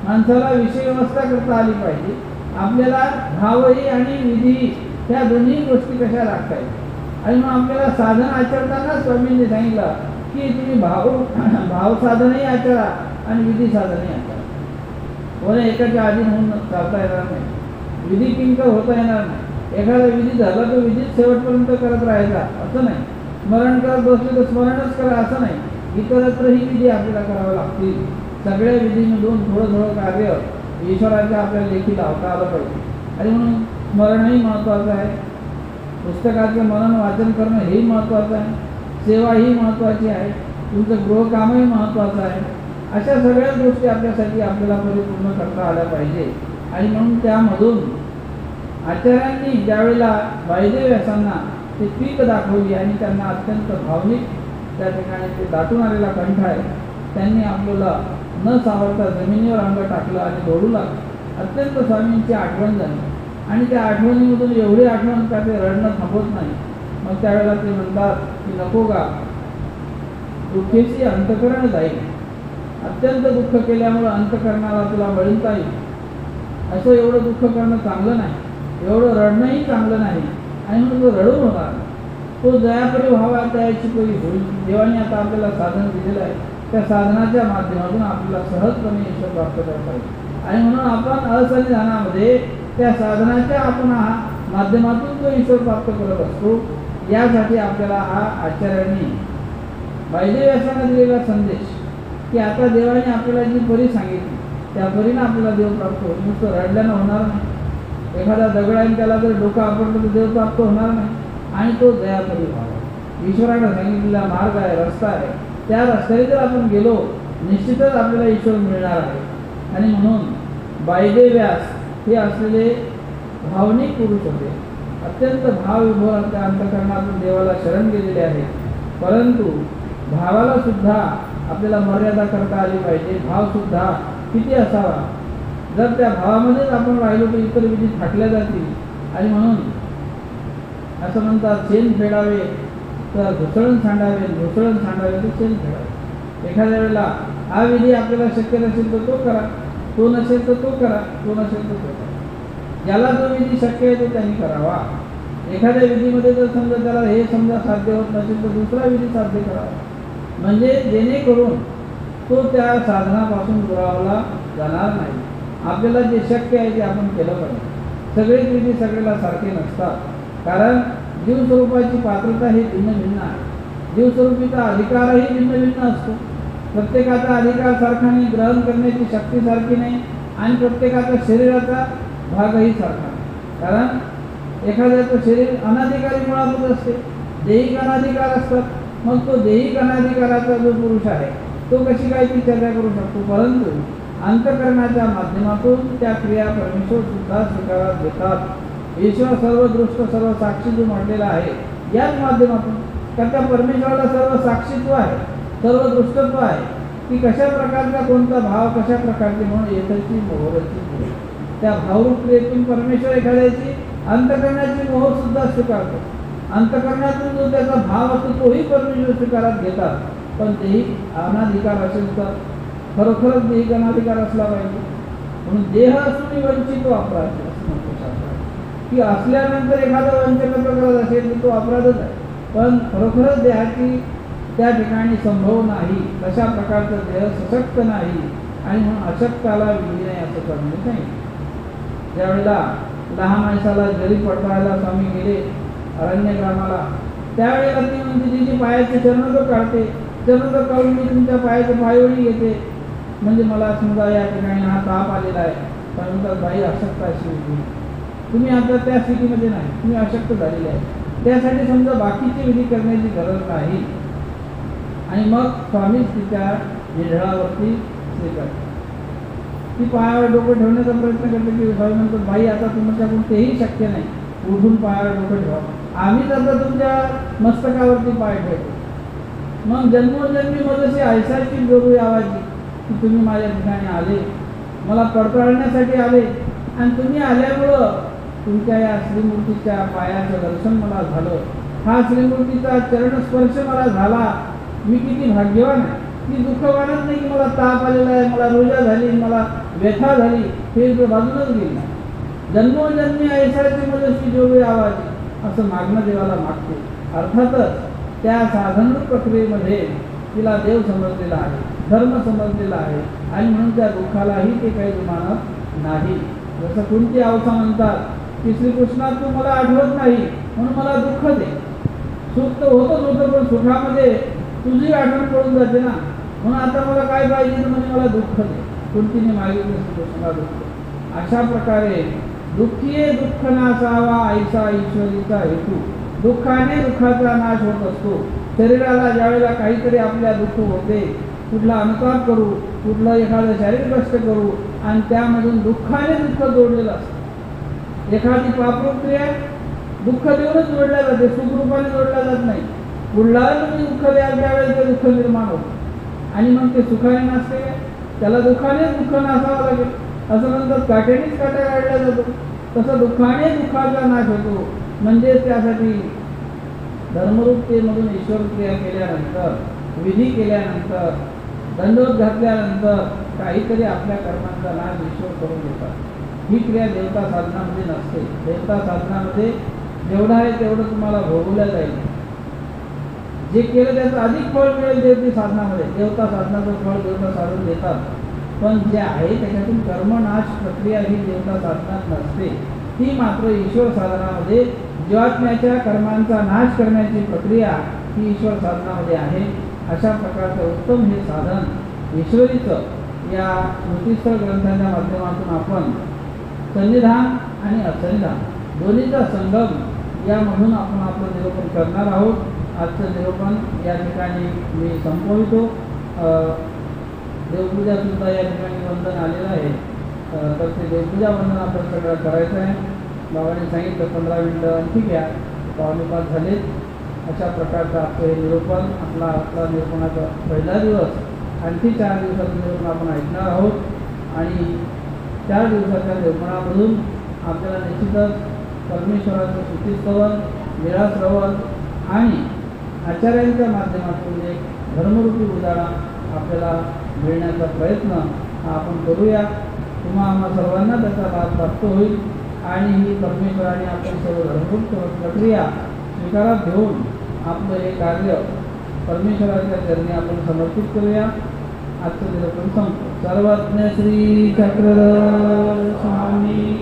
माणसाला विषय व्यवस्था करता आली पाहिजे. आपल्याला भावही आणि विधी ह्या दोन्ही गोष्टी कशा लागतात आणि मग आपल्याला साधन आचरताना स्वामींनी सांगितलं की तुम्ही भाव साधनही आचरा आणि विधी साधनही आचरा. कोणी एकाच्या अधीन होऊन चालता येणार नाही, विधी किंकर होता येणार नाही. एखादा विधी झाला तो विधीच शेवटपर्यंत करत राहायचा असं नाही. स्मरण करत बसले तर स्मरणच करा असं नाही. इतरत्रही विधी आपल्याला करावं लागतील. सगळ्या विधीमधून थोडं थोडं कार्य ईश्वराच्या आपल्याला लेखी लावता आलं पाहिजे. आणि म्हणून स्मरणही महत्त्वाचं आहे, पुस्तकाचं मनन वाचन करणं हेही महत्त्वाचं आहे, सेवा ही महत्त्वाची आहे, तुमचं गृहकामही महत्त्वाचं आहे. अशा सगळ्याच गोष्टी आपल्यासाठी आपल्याला परिपूर्ण करता आल्या पाहिजे. आणि म्हणून त्यामधून आचार्यांनी ज्यावेळेला वायुदेव व्यासांना ते पीक दाखवली आणि त्यांना अत्यंत भावनिक त्या ठिकाणी ते दाटून आलेला कंठ आहे, त्यांनी आपल्याला न सावरता जमिनीवर अंग टाकलं आणि दौडू लागलं. अत्यंत स्वामींची आठवण झाली आणि त्या आठवणीमधून एवढी आठवण का ते रडणं थांबत नाही. मग त्यावेळेला ते म्हणतात की नको गा, दुःखेची अंतकरण जाईल. अत्यंत दुःख केल्यामुळं अंतकरणाला तुला बळीता येईल. असं एवढं दुःख करणं चांगलं नाही, एवढं रडणंही चांगलं नाही. आणि म्हणून तो रडून होणार, तो जयापरी व्हावा त्याची परी होईल. देवाने आता आपल्याला साधन दिलेलं आहे, त्या साधनाच्या माध्यमातून आपल्याला सहजपणे ईश्वर प्राप्त करता येईल. आणि म्हणून आपण असन्निधानामध्ये त्या साधनाच्या आपण माध्यमातून तो ईश्वर प्राप्त करत असतो. यासाठी आपल्याला हा आचार्यांनी वायुदेव व्यासांना दिलेला संदेश की आता देवाने आपल्याला जी परी सांगितली त्या परीनं आपल्याला देव प्राप्त होईल. नुसतं रडल्यानं होणार नाही. एखादा दगडाने त्याला जर डोकं आपडलं तर देव प्राप्त होणार नाही. आणि तो दयापरी व्हावा. ईश्वरानं सांगितलेला मार्ग आहे, रस्ता आहे, त्या रस्त्याने जर आपण गेलो निश्चितच आपल्याला ईश्वर मिळणार आहे. आणि म्हणून वायुदेव व्यास हे असलेले भावनिक पुरुष होते. अत्यंत भावविभोर त्या अंतकरणातून देवाला शरण गेलेले आहेत. परंतु भावाला सुद्धा आपल्याला मर्यादा करता आली पाहिजे. भावसुद्धा किती असावा. जर त्या भावामध्येच आपण राहिलो तर इतर विधी थाटल्या जातील. आणि म्हणून असं म्हणतात, चेन फेडावे तर घुसळण सांडावे, घुसळण सांडावे तर चेन फेडावे. एखाद्या वेळेला हा विधी आपल्याला शक्य नसेल तर तो करा, तो नसेल तर तो करा, तो नसेल तर तो करा. ज्याला जो विधी शक्य आहे तो त्यांनी करावा. एखाद्या विधीमध्ये जर समजा त्याला हे समजा साध्य होत नसेल तर दुसरा विधी साध्य करावा. म्हणजे जेणेकरून तो त्या साधनापासून दुरावला जाणार नाही. आपल्याला जे शक्य आहे ते आपण केलं पाहिजे. सगळेच विधी सगळ्याला सारखे नसतात, कारण जीवस्वरूपाची पात्रता ही भिन्न भिन्न आहे. जीवस्वरूपीचा अधिकारही भिन्न भिन्न असतो. प्रत्येकाचा अधिकार सारखा नाही, ग्रहण करण्याची शक्ती सारखी नाही आणि प्रत्येकाचा शरीराचा भागही सारखा नाही. कारण एखाद्याचं शरीर अनाधिकारी मुळातच असते, दैहिक अनाधिकार असतात. मग तो दैहिक अनाधिकाराचा जो पुरुष आहे तो कशी काय ती चर्चा करू शकतो. परंतु अंतकरणाच्या माध्यमातून त्या क्रिया परमेश्वर सुद्धा स्वीकारात घेतात. ईश्वर सर्व दृष्ट सर्व साक्षी जो म्हटलेला आहे याच माध्यमातून, कारण त्या परमेश्वराला सर्व साक्षीत्व आहे, सर्व दृष्टत्व आहे की कशा प्रकारचा कोणता भाव कशा प्रकारचे म्हणून येथाची मोहरची त्या भावरूप क्रियेतून परमेश्वर एखाद्याची अंतकरणाची मोह सुद्धा स्वीकारतो. अंतकरणातून जो त्याचा भाव असतो तोही परमेश्वर स्वीकारात घेतात. पण तेही अनाधिकार असेल तर खरोखरच देहिक अनाधिकार असला पाहिजे. म्हणून देह असूनही वंचित अपराध असं म्हणतो शास्त्रात, की असल्यानंतर एखादा वंचकत्व करत असेल तर तो अपराधच आहे. पण खरोखरच देहाची त्या ठिकाणी संभव नाही, तशा प्रकारचा देह सशक्त नाही. आणि म्हणून अशक्ताला विधी नाही असं करणे नाही. ज्यावेळेला लहान माणसाला जरी पडताळायला स्वामी गेले अरण्यग्रामाला, त्यावेळेला ती म्हणते तिची पायाचे चरणोदक काढते, चरणोदक काढून मी तुमच्या पायाचे पायवळी घेते. म्हणजे मला समजा या ठिकाणी हा ताप आलेला आहे, पण म्हणतात बाई अशक्त अशी विधी. तुम्ही आता त्या स्थितीमध्ये नाही, तुम्ही अशक्त झालेले आहे. त्यासाठी समजा बाकीची विधी करण्याची गरज नाही. आणि मग स्वामीच तिच्या निढळावरती स्वीकारते. ती पायावर डोकं ठेवण्याचा प्रयत्न करते की स्वामी म्हणतो, बाई आता तुमच्याकडून तेही शक्य नाही, उठून पायावर डोकं ठेवा. आम्हीच आता तुमच्या मस्तकावरती पाय ठेवतो. मग जन्मोजन्मी मजशी ऐसाची जोरू आवाजी की तुम्ही माझ्या ठिकाणी आले, मला पडताळण्यासाठी आले, आणि तुम्ही आल्यामुळं तुमच्या या श्रीमूर्तीच्या पायाचं दर्शन मला झालं. हा श्रीमूर्तीचा चरणस्पर्श मला झाला. मी किती भाग्यवान आहे. मी दुःखवानच नाही की मला ताप आलेला आहे, मला रोजा झाली, मला व्यथा झाली, हे बाजूनच गेली. जन्मोजन्मी ऐसाची मजशी जोरू आवाजी असं मागणं देवाला मागते. अर्थातच त्या साधन प्रक्रियेमध्ये तिला देव समजलेला आहे, धर्म समजलेला आहे, आणि म्हणून त्या दुःखालाही ते काही जुमानत नाही. जसं कुंती अवसा म्हणतात की श्रीकृष्णा तू मला आठवत नाही म्हणून मला दुःख दे. सुख तर होतं, पण सुखामध्ये तुझी आठवण पडून जाते ना, म्हणून आता मला काय पाहिजे म्हणजे मला दुःख दे. कुंतीने मागितलं श्रीकृष्णाला दुःख. अशा प्रकारे दुःखीये दुःख नासावा ऐसा ईश्वरीचा हेतू. दुःखाने दुःखाचा नाश होत असतो. शरीराला ज्यावेळेला काहीतरी आपल्या दुःख होते, कुठला अनुताप करू, कुठलं एखादं शारीरिक कष्ट करू, आणि त्यामधून दुःखाने दुःख जोडलेलं असतं. एखादी पापरूप क्रिया दुःख देऊनच जोडल्या जाते, सुखरूपाने जोडल्या जात नाही. कुठलाही तुम्ही दुःख द्याल त्यावेळेस ते दुःख निर्माण होतं, आणि मग ते सुखाने नाचते काय, त्याला दुःखाने दुःख नासावं लागेल. असं म्हणतात काट्यानेच काट्या काढल्या जातो. तसं दुःखाने दुःखाचा नाश होतो. म्हणजे त्यासाठी धर्मरूपतेमधून ईश्वर क्रिया केल्यानंतर, विधी केल्यानंतर, दंडवत घातल्यानंतर काहीतरी आपल्या कर्मांचा नाश ईश्वर करून देतात. ही क्रिया देवता साधनामध्ये नसते. देवता साधनामध्ये जेवढं आहे तेवढं तुम्हाला भोगवल्या जाईल. जे केलं त्याचं अधिक फळ मिळेल देवती साधनामध्ये. देवता साधनाचं फळ देवता साधून देतात, पण जे आहे त्याच्यातून कर्मनाश प्रक्रिया ही देवता साधनात नसते. ती मात्र ईश्वर साधनामध्ये जीवात्म्याच्या कर्मांचा नाश करण्याची प्रक्रिया ही ईश्वर साधनामध्ये आहे. अशा प्रकारचं उत्तम हे साधन ईश्वरीचं या स्मृतिस्थळ ग्रंथाच्या माध्यमातून आपण सन्निधान आणि असन्निधान दोन्हीचा संगम यामधून आपण आपलं निरूपण करणार आहोत. आजचं निरूपण या ठिकाणी मी संपवितो. देवपूजासुद्धा या ठिकाणी वंदन आलेलं आहे, तर ते देवपूजा वंदन आपण सगळं करायचं आहे. बाबांनी सांगितलं 15 मिनटं आणखी घ्या, 4:15 झालेत. अशा प्रकारचं आपलं हे निरूपण आपला निरूपणाचा पहिला दिवस. आणखी 4 दिवसाचं निरूपण आपण ऐकणार आहोत, आणि 4 दिवसाच्या निरूपणामधून आपल्याला निश्चितच परमेश्वराचं स्तुतिस्तवन, लीळाश्रवण आणि आचार्यांच्या माध्यमातून एक धर्मरूपी उजाळा आपल्याला मिळण्याचा प्रयत्न आपण करूया. तुम्हा आम्हा सर्वांना त्याचा लाभ प्राप्त होईल, आणि ही परमेश्वराने आपण सर्व धर्मरूप प्रक्रिया स्वीकारात घेऊन आपलं हे कार्य परमेश्वराच्या चरणी आपण समर्पित करूया. आजचं निरूपण संपतो. सर्वज्ञ श्री चक्रधर स्वामी.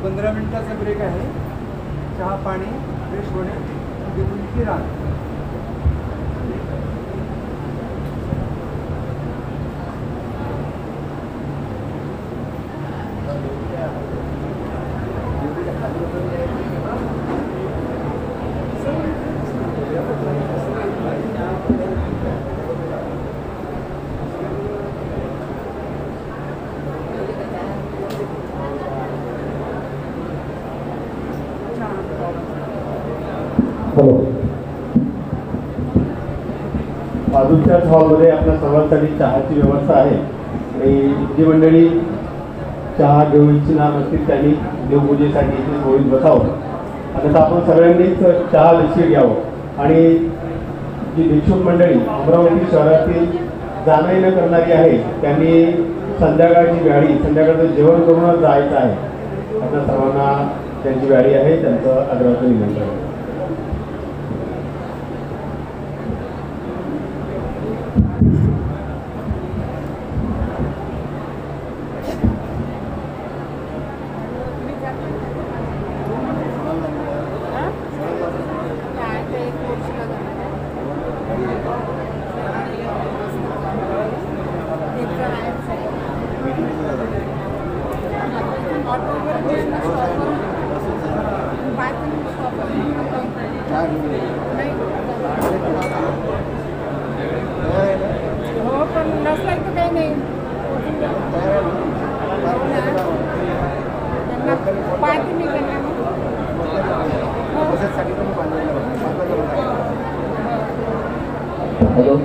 15 मिनिटाचा ब्रेक आहे. चहा पाणी फ्रेश होणे म्हणजे राहत. हॅलो, बाजूच्याच हॉलमध्ये आपल्या सर्वांसाठी चहाची व्यवस्था आहे. आणि जी मंडळी चहा घेऊ इच्छिणार नसतील त्यांनी देवपूजेसाठी इथे सोयीत बसावं. आता आपण सगळ्यांनीच चहा निश्चित घ्यावं. आणि जी भिक्षुक मंडळी अमरावती शहरातील जाणं येणं करणारी आहे त्यांनी संध्याकाळची गाडी, संध्याकाळचं जेवण करूनच जायचं आहे. आता सर्वांना त्यांची गाडी आहे, त्यांचं आग्रहाचं निमंत्रण आहे. त्यांना पाहते मी त्यांना बचतसाठी पण बांधलेलं होतं. हॅलो